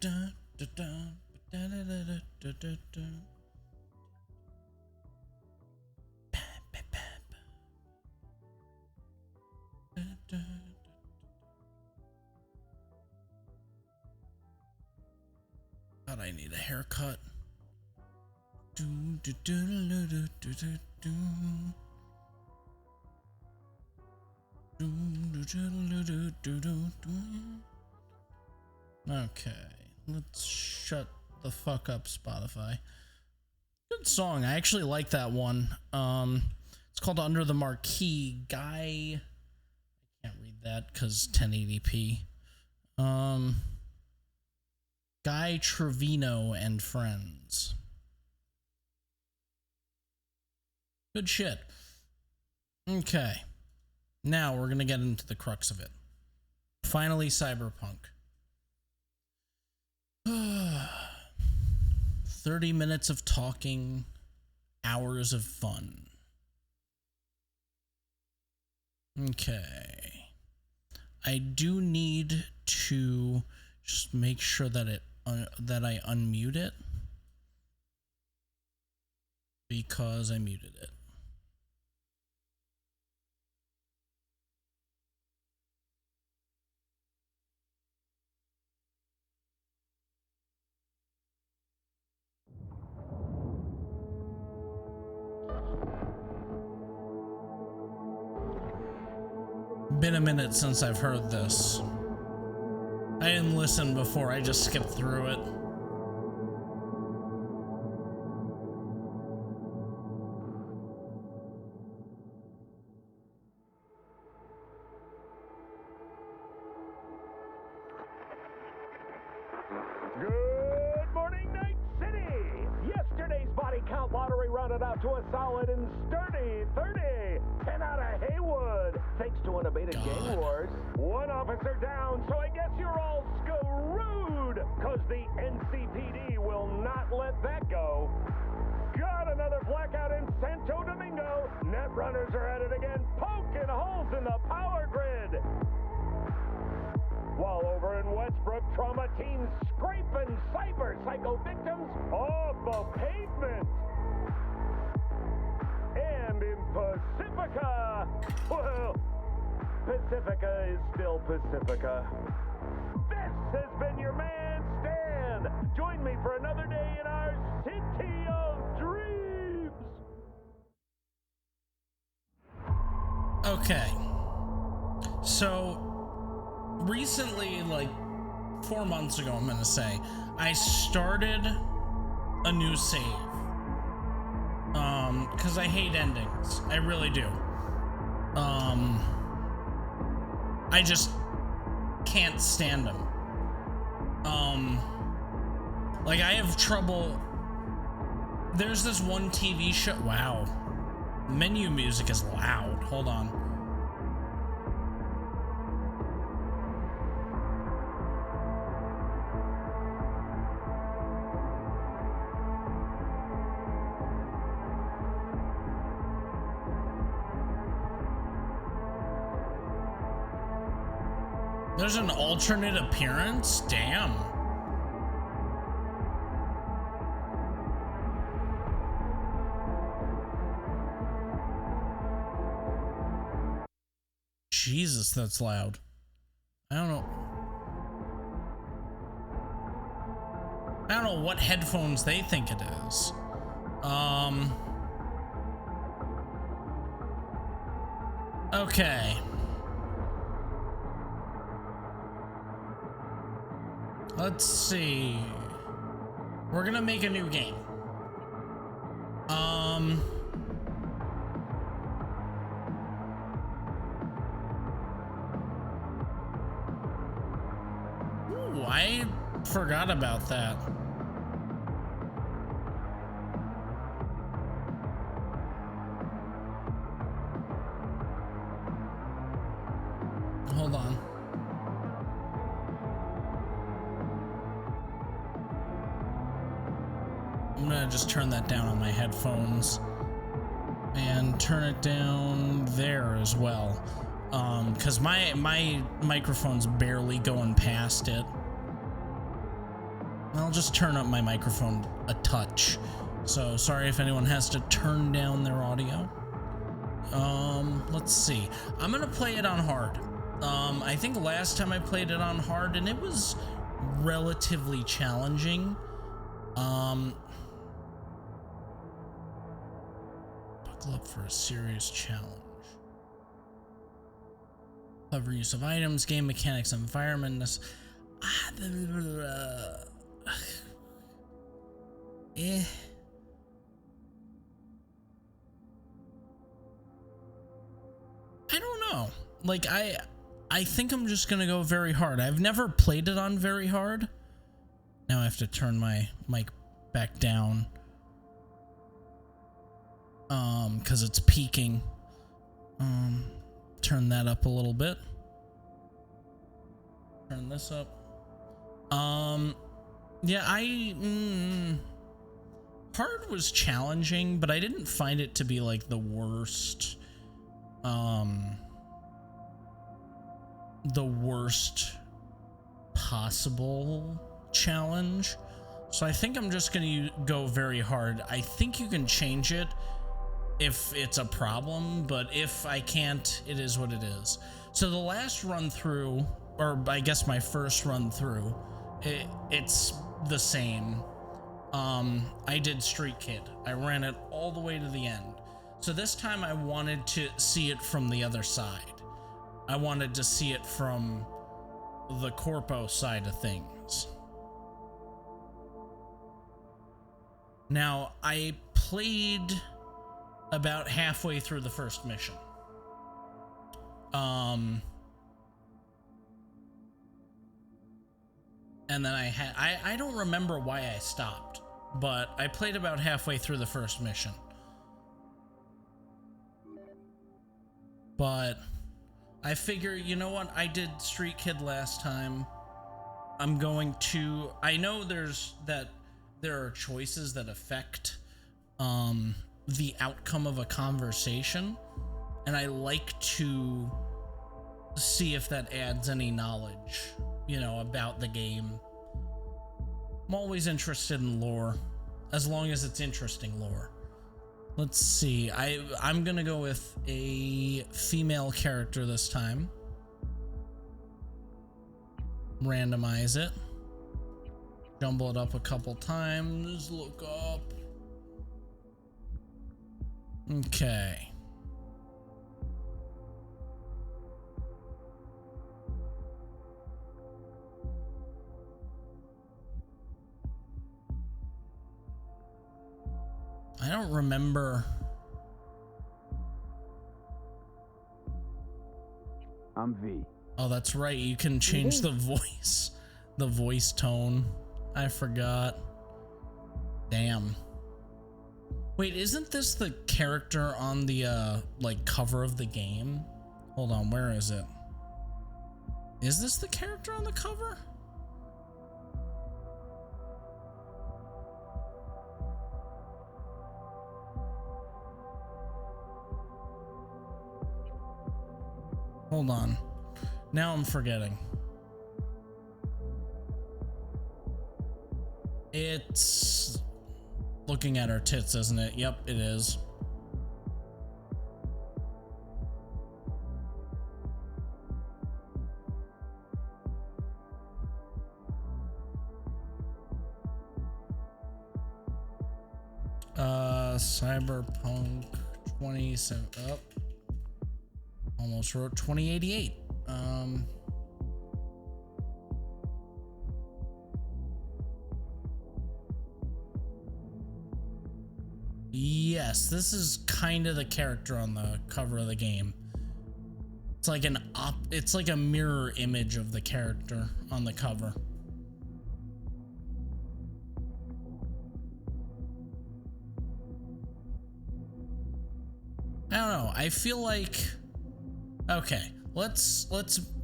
God, I need a haircut. Okay, let's shut the fuck up, Spotify. Good song. I actually like that one. It's called Under the Marquee. Guy, I can't read that because 1080p. Guy Trevino and Friends. Good shit. Okay. Now we're gonna get into the crux of it. Finally, Cyberpunk. 30 minutes of talking, hours of fun. Okay. I do need to just make sure that that I unmute it, because I muted it. Been a minute since I've heard this. I didn't listen before, I just skipped through it. Good morning, Night City! Yesterday's body count lottery rounded out to a solid and sturdy 30. 10 out of Haywood, thanks to unabated gang wars. One officer down, so I guess you're all screwed, cause the NCPD will not let that go. Got another blackout in Santo Domingo. Net runners are at it again, poking holes in the power grid. While over in Westbrook, trauma teams scraping cyber psycho victims off the pavement. And in Pacifica, well, Pacifica is still Pacifica. This has been your man, Stan. Join me for another day in our city of dreams. Okay. So, recently, like 4 months ago, I'm gonna say, I started a new save. Because I hate endings. I really do. I just can't stand them. Like, I have trouble. There's this one TV show. Wow. Menu music is loud. Hold on. There's an alternate appearance? Damn. Jesus, that's loud. I don't know what headphones they think it is. Okay. Let's see. We're gonna make a new game. Ooh, I forgot about that. Hold on. I'm gonna just turn that down on my headphones and turn it down there as well, because my microphone's barely going past it. I'll just turn up my microphone a touch. So sorry if anyone has to turn down their audio. Let's see. I'm gonna play it on hard. I think last time I played it on hard and it was relatively challenging. Buckle up for a serious challenge. Clever use of items, game mechanics, environment. Eh. I don't know. Like, I think I'm just gonna go very hard. I've never played it on very hard. Now I have to turn my mic back down. Because it's peaking. Turn that up a little bit. Turn this up. Yeah, hard was challenging, but I didn't find it to be like the worst possible challenge. So I think I'm just gonna go very hard. I think you can change it if it's a problem, but if I can't, it is what it is. So the last run through, or I guess my first run through, it's the same. I did Street Kid. I ran it all the way to the end. So this time I wanted to see it from the other side. I wanted to see it from the corpo side of things. Now, I played about halfway through the first mission. And then I don't remember why I stopped, but I played about halfway through the first mission. But I figure, you know what? I did Street Kid last time. I'm going to, I know there are choices that affect the outcome of a conversation, and I like to see if that adds any knowledge, you know, about the game. I'm always interested in lore, as long as it's interesting lore. Let's see, I'm gonna go with a female character this time. Randomize it. Jumble it up a couple times, look up. Okay. I don't remember. I'm V. Oh, that's right. You can change the voice tone. I forgot. Damn. Wait, isn't this the character on the like cover of the game? Hold on, where is it? Is this the character on the cover? Hold on. Now I'm forgetting. It's looking at her tits, isn't it? Yep, it is. Cyberpunk 27 up. Almost wrote 2088. Yes, this is kind of the character on the cover of the game. It's like it's like a mirror image of the character on the cover. I don't know. I feel like, okay, let's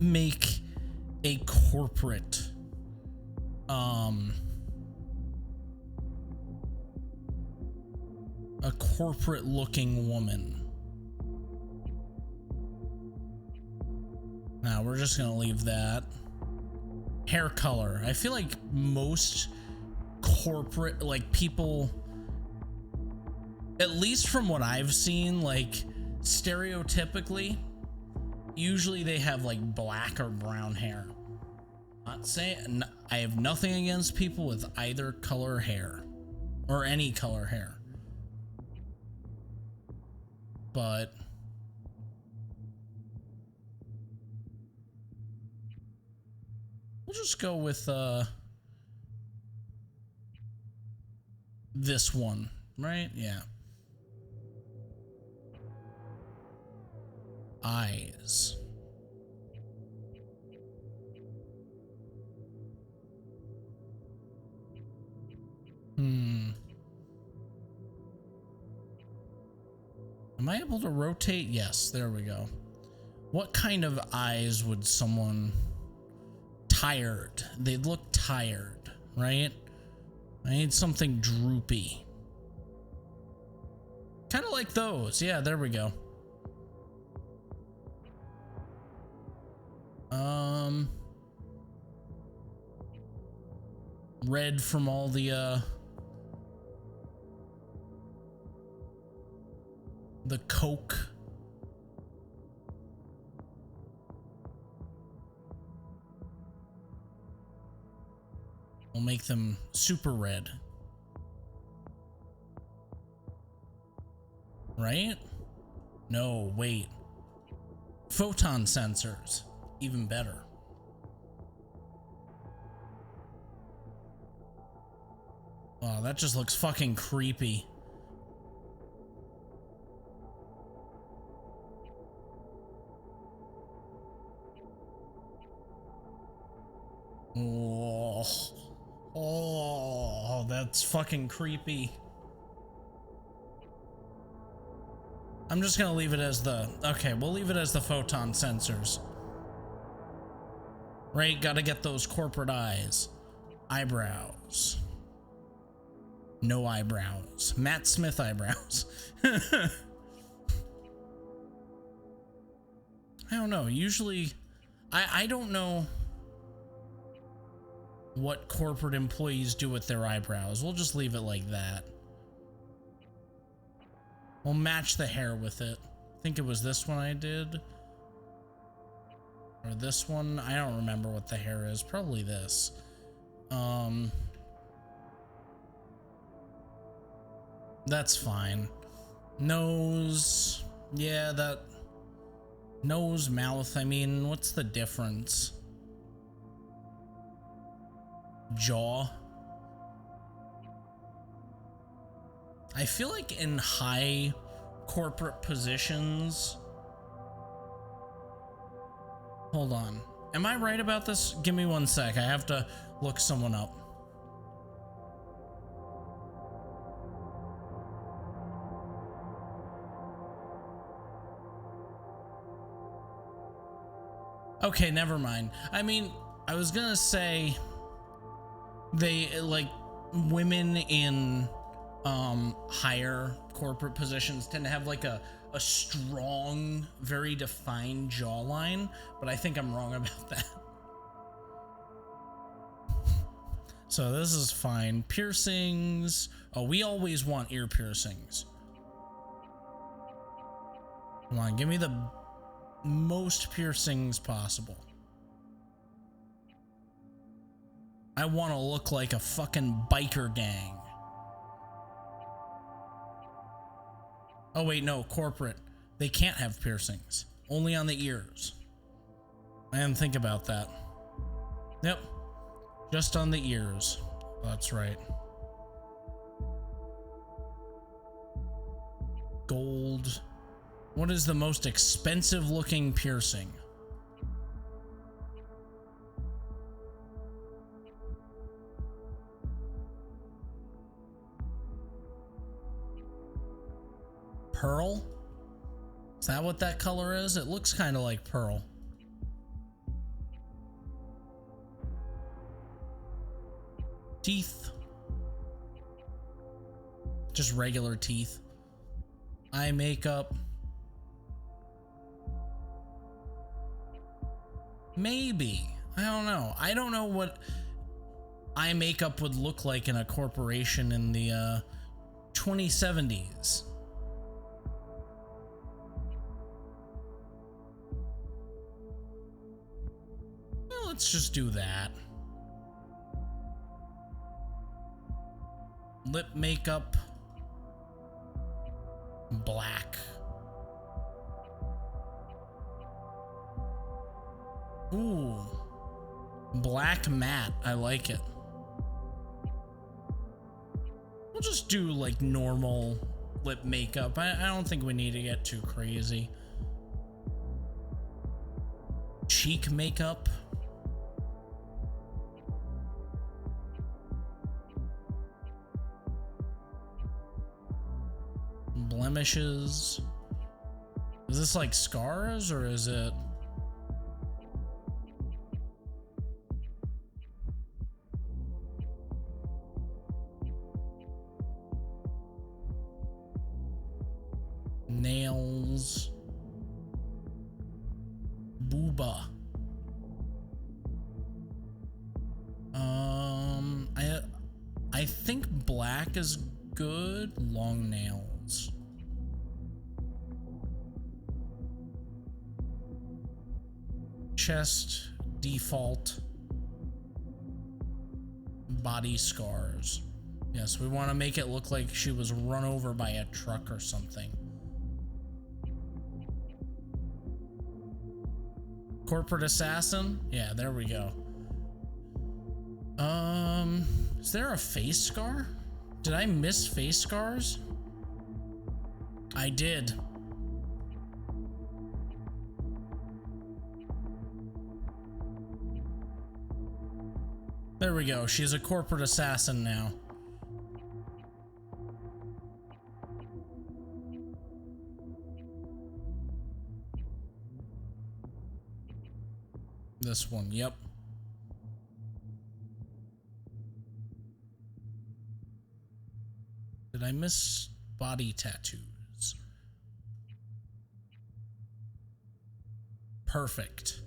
make a corporate looking woman. Now we're just gonna leave that. Hair color. I feel like most corporate, like people, at least from what I've seen, like stereotypically, usually they have like black or brown hair. Not saying I have nothing against people with either color hair or any color hair, but we'll just go with this one, right? Yeah. Eyes. Am I able to rotate? Yes, there we go. What kind of eyes would someone... Tired. They'd look tired, right? I need something droopy. Kind of like those. Yeah, there we go. Red from all the coke. We'll make them super red. Right? No, wait. Photon sensors. Even better. Oh, that just looks fucking creepy. Oh, that's fucking creepy. I'm just gonna leave it as the... Okay, we'll leave it as the photon sensors. Right, gotta get those corporate eyes. Eyebrows. No eyebrows. Matt Smith eyebrows. I don't know. Usually, I don't know what corporate employees do with their eyebrows. We'll just leave it like that. We'll match the hair with it. I think it was this one I did. Or this one. I don't remember what the hair is. Probably this. That's fine. Nose. Yeah, that... Nose, mouth. I mean, what's the difference? Jaw. I feel like in high corporate positions... Hold on. Am I right about this? Give me one sec. I have to look someone up. Okay, never mind. I mean, I was gonna say they, like, women in higher corporate positions tend to have like a strong, very defined jawline, but I think I'm wrong about that. So this is fine. Piercings. Oh, we always want ear piercings. Come on, give me the most piercings possible. I want to look like a fucking biker gang. Oh wait, no, corporate. They can't have piercings. Only on the ears. I didn't think about that. Yep. Just on the ears. That's right. Gold. What is the most expensive looking piercing? Pearl? Is that what that color is? It looks kind of like pearl. Teeth. Just regular teeth. Eye makeup. Maybe. I don't know. I don't know what... eye makeup would look like in a corporation in the 2070s. Well, let's just do that. Lip makeup, black. Ooh, black matte. I like it. We'll just do like normal lip makeup. I don't think we need to get too crazy. Cheek makeup. Blemishes. Is this like scars or is it? Nails. Booba. I think black is good. Long nails. Chest, default. Body scars. Yes, we want to make it look like she was run over by a truck or something. Corporate assassin? Yeah, there we go. Is there a face scar? Did I miss face scars? I did. There we go. She's a corporate assassin now. This one, yep. Did I miss body tattoos? Perfect.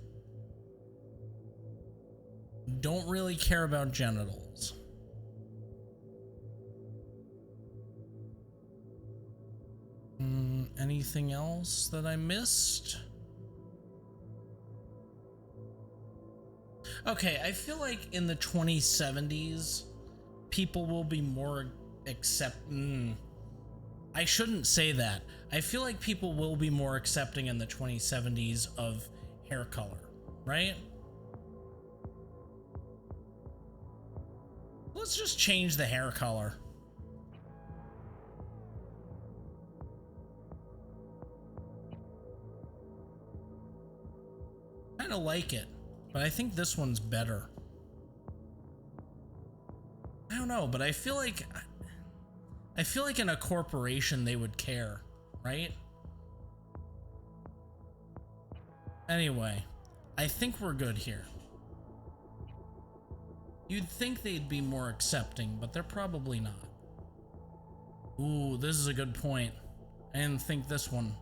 Don't really care about genitals. Anything else that I missed? Okay, I feel like in the 2070s, people will be more I shouldn't say that. I feel like people will be more accepting in the 2070s of hair color, right? Let's just change the hair color. I kind of like it, but I think this one's better. I don't know, but I feel like in a corporation they would care, right? Anyway, I think we're good here. You'd think they'd be more accepting, but they're probably not. Ooh, this is a good point. I didn't think this one.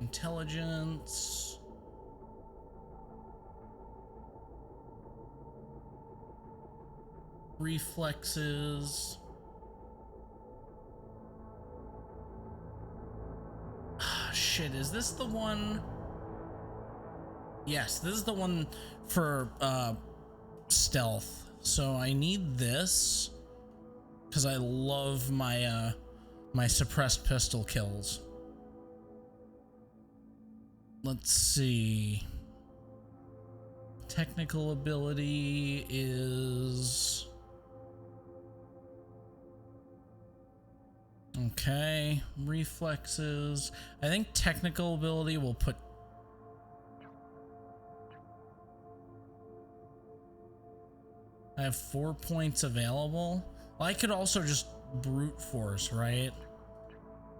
Intelligence. Reflexes. Ah, shit, is this the one? Yes, this is the one for stealth. So I need this because I love my my suppressed pistol kills. Let's see. Technical ability is okay. Reflexes. I think technical ability will put. I have 4 points available. Well, I could also just brute force, right?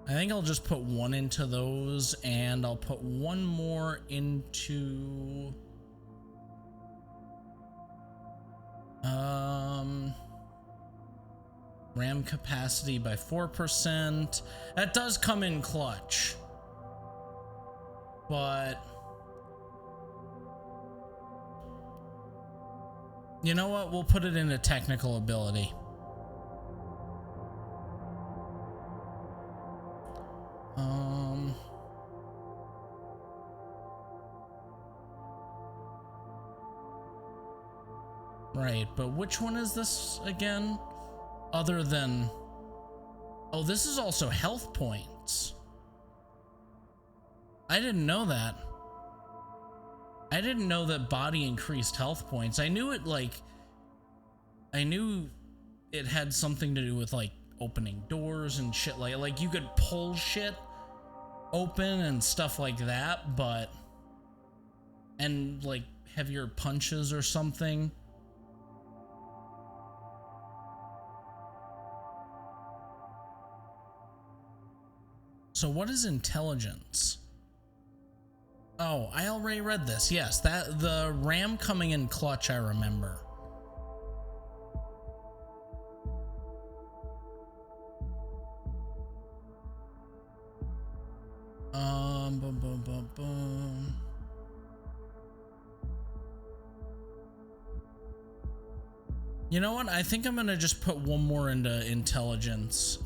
I think I'll just put one into those, and I'll put one more into RAM capacity by 4%. That does come in clutch. But you know what? We'll put it into technical ability. Right, but which one is this again? Other than... Oh, this is also health points. I didn't know that. I didn't know that body increased health points. I knew it, like... I knew it had something to do with, like, opening doors and shit. Like you could pull shit open and stuff like that, but... And, like, heavier punches or something. So what is intelligence? Oh, I already read this. Yes, that the ram coming in clutch, I remember. Boom, boom, boom, boom. You know what? I think I'm gonna just put one more into intelligence,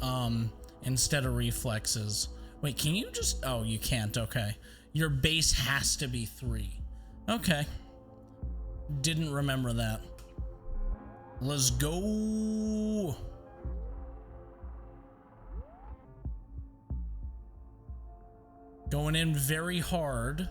instead of reflexes. Wait, can you just... Oh, you can't. Okay. Your base has to be 3. Okay. Didn't remember that. Let's go. Going in very hard.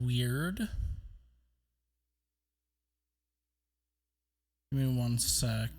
Weird. Give me one sec.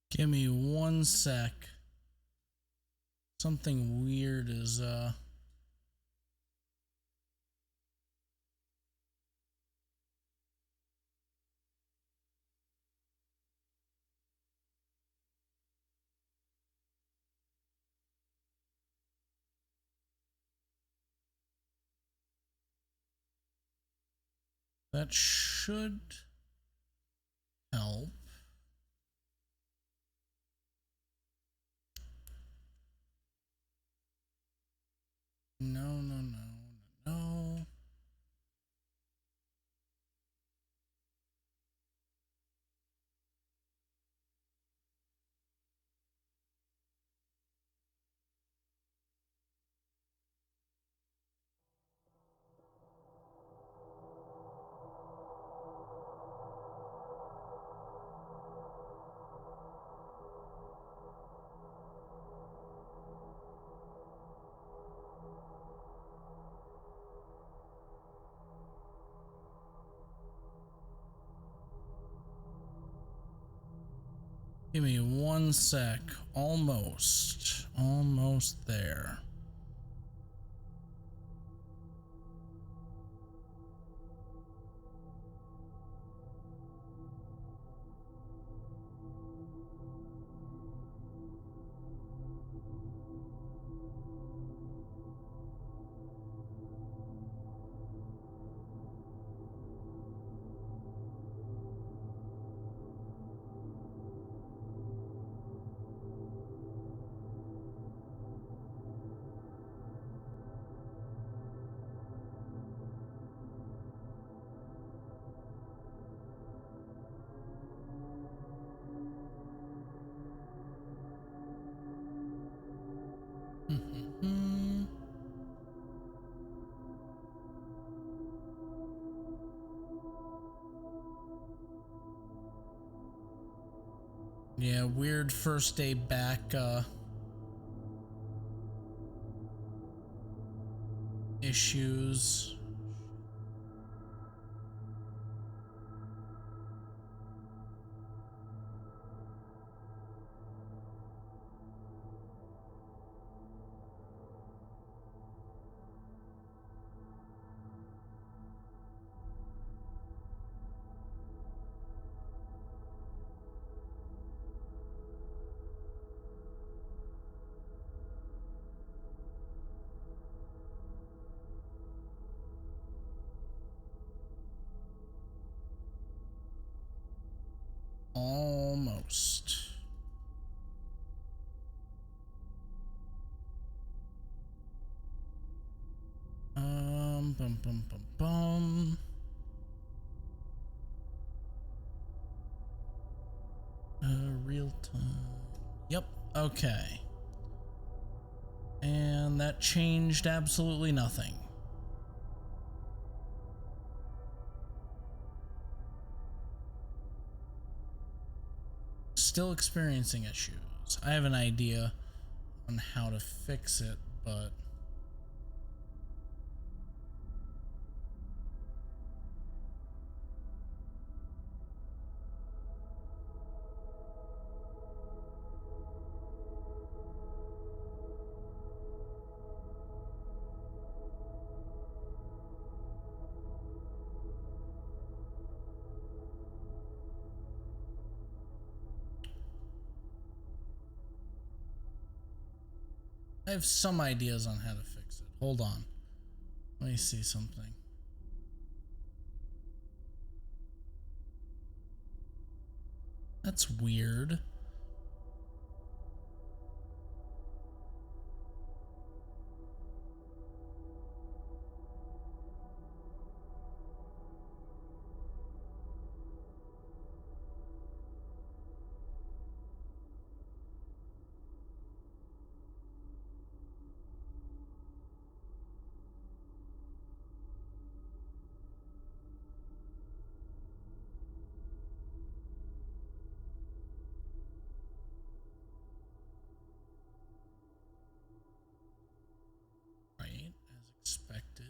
Give me one sec. Something weird is that should help. No, no, no, no. Give me one sec. Almost there. Yeah, weird first day back issues. Almost. Bum bum bum bum. Real time. Yep. Okay. And that changed absolutely nothing. Still experiencing issues. I have an idea on how to fix it, but I have some ideas on how to fix it. Hold on. Let me see something. That's weird. Right, as expected.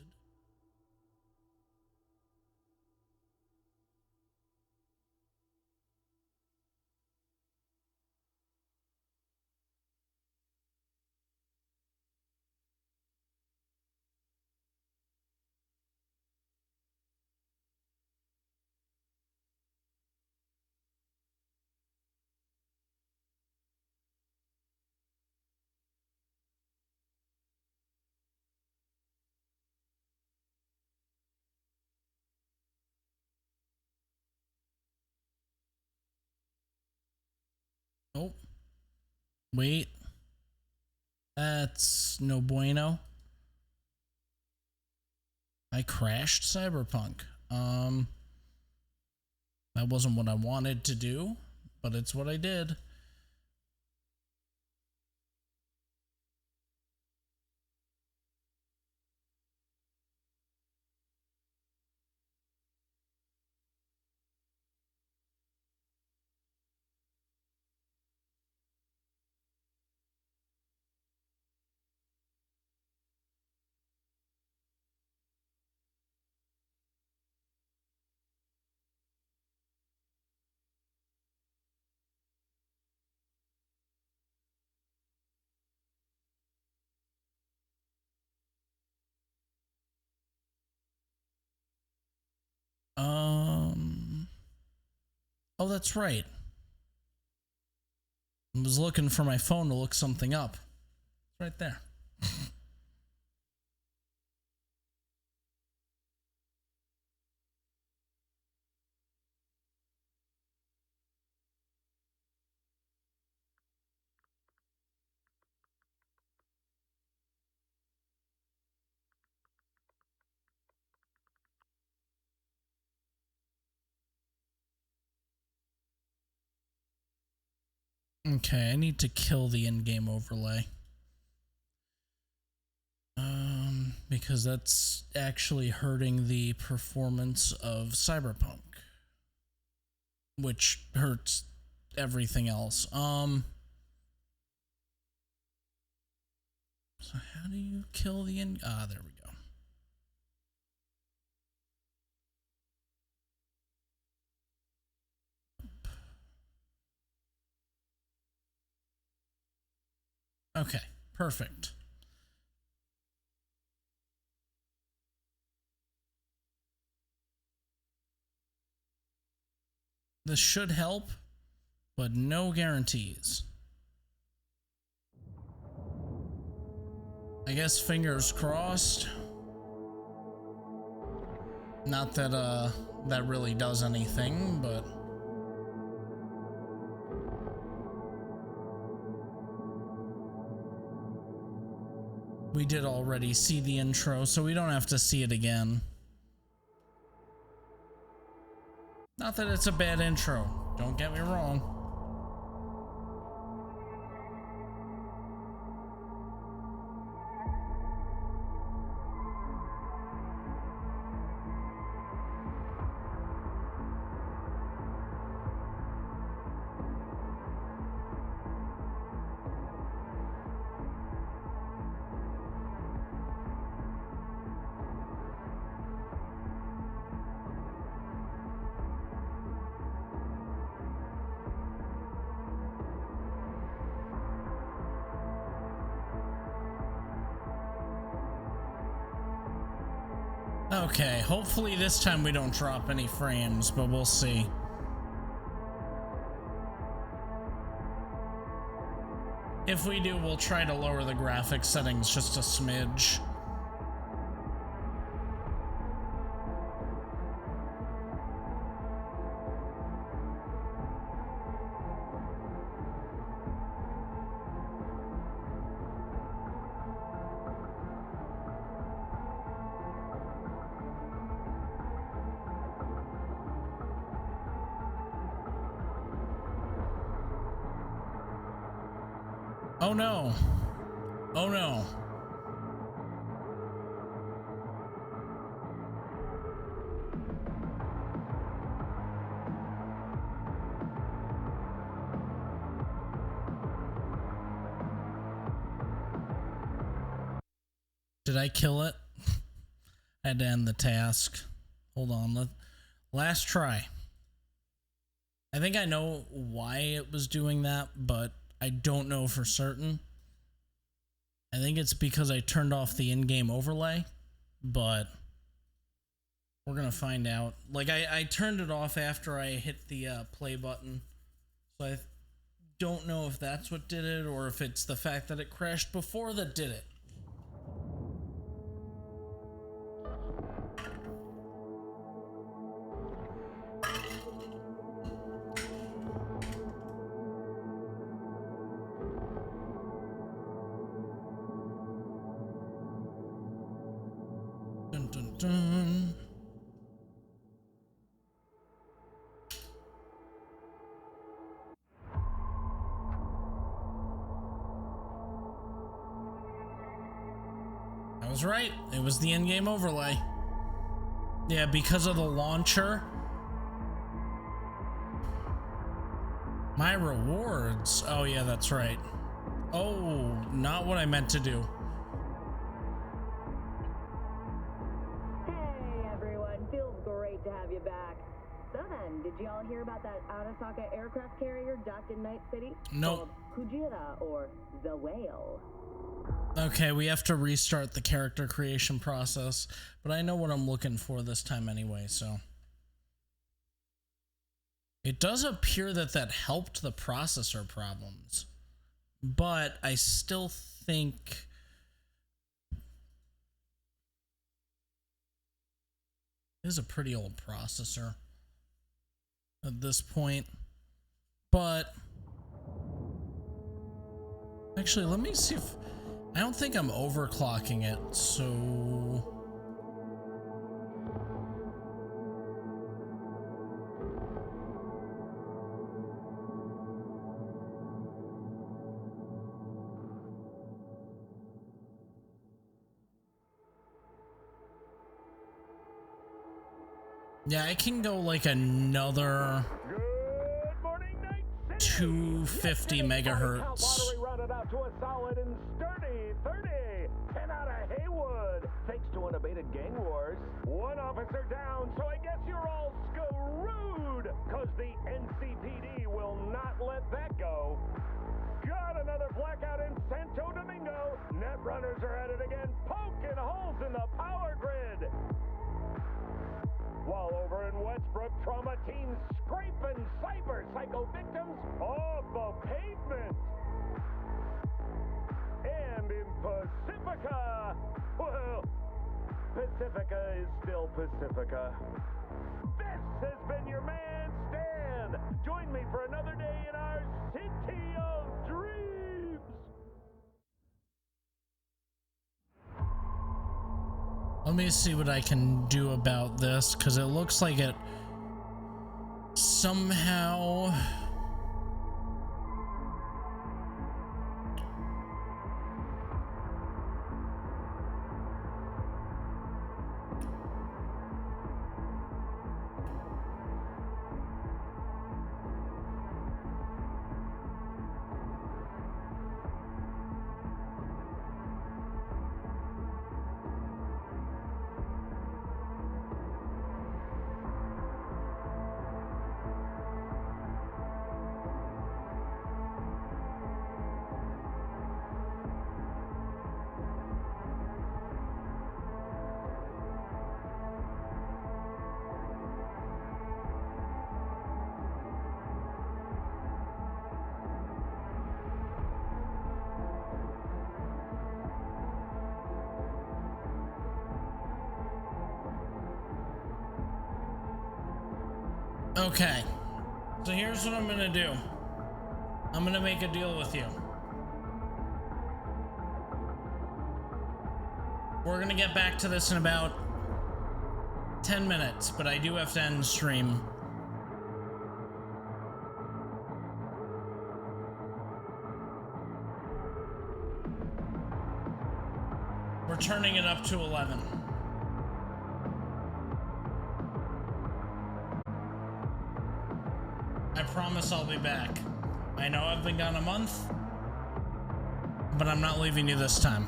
Oh, wait. That's no bueno. I crashed Cyberpunk. That wasn't what I wanted to do, but it's what I did. Oh, that's right. I was looking for my phone to look something up. It's right there. Okay, I need to kill the in-game overlay. Because that's actually hurting the performance of Cyberpunk, which hurts everything else. So how do you kill the in? There we go. Okay, perfect. This should help, but no guarantees. I guess fingers crossed. Not that that really does anything, but we did already see the intro, so we don't have to see it again. Not that it's a bad intro, don't get me wrong. Okay, hopefully this time we don't drop any frames, but we'll see. If we do, we'll try to lower the graphics settings just a smidge. Oh no. Oh no. Did I kill it? I had to end the task. Hold on. Last try. I think I know why it was doing that, but I don't know for certain. I think it's because I turned off the in-game overlay, but we're gonna find out. Like, I turned it off after I hit the play button, so I don't know if that's what did it or if it's the fact that it crashed before that did it. Dun, dun, dun. I was right. It was the in-game overlay. Yeah, because of the launcher. My rewards. Oh, yeah, that's right. Oh, not what I meant to do. Hey everyone, feels great to have you back. So then, did y'all hear about that Arasaka aircraft carrier docked in Night City? Nope. Called Kujira, or the Whale. Okay, we have to restart the character creation process, but I know what I'm looking for this time anyway, so. It does appear that that helped the processor problems, but I still think it is a pretty old processor at this point. But actually, let me see if I don't think I'm overclocking it, so yeah, I can go like another 250 megahertz. Rounded out to a solid and sturdy 30. 10 out of Haywood. Thanks to unabated gang wars. One officer down, so I guess you're all screwed. Cause the NCPD will not let that go. Got another blackout in Santo Domingo. Net runners are at it again, poking holes in the power grid. While over in Westbrook, trauma teams scraping cyber psycho victims off the pavement. And in Pacifica, well, Pacifica is still Pacifica. This has been your man, Stan. Join me for another day in our city of dreams. Let me see what I can do about this, because it looks like it somehow... Okay, so here's what I'm gonna do. I'm gonna make a deal with you. We're gonna get back to this in about 10 minutes, but I do have to end the stream. We're turning it up to 11. I promise I'll be back. I know I've been gone a month, but I'm not leaving you this time.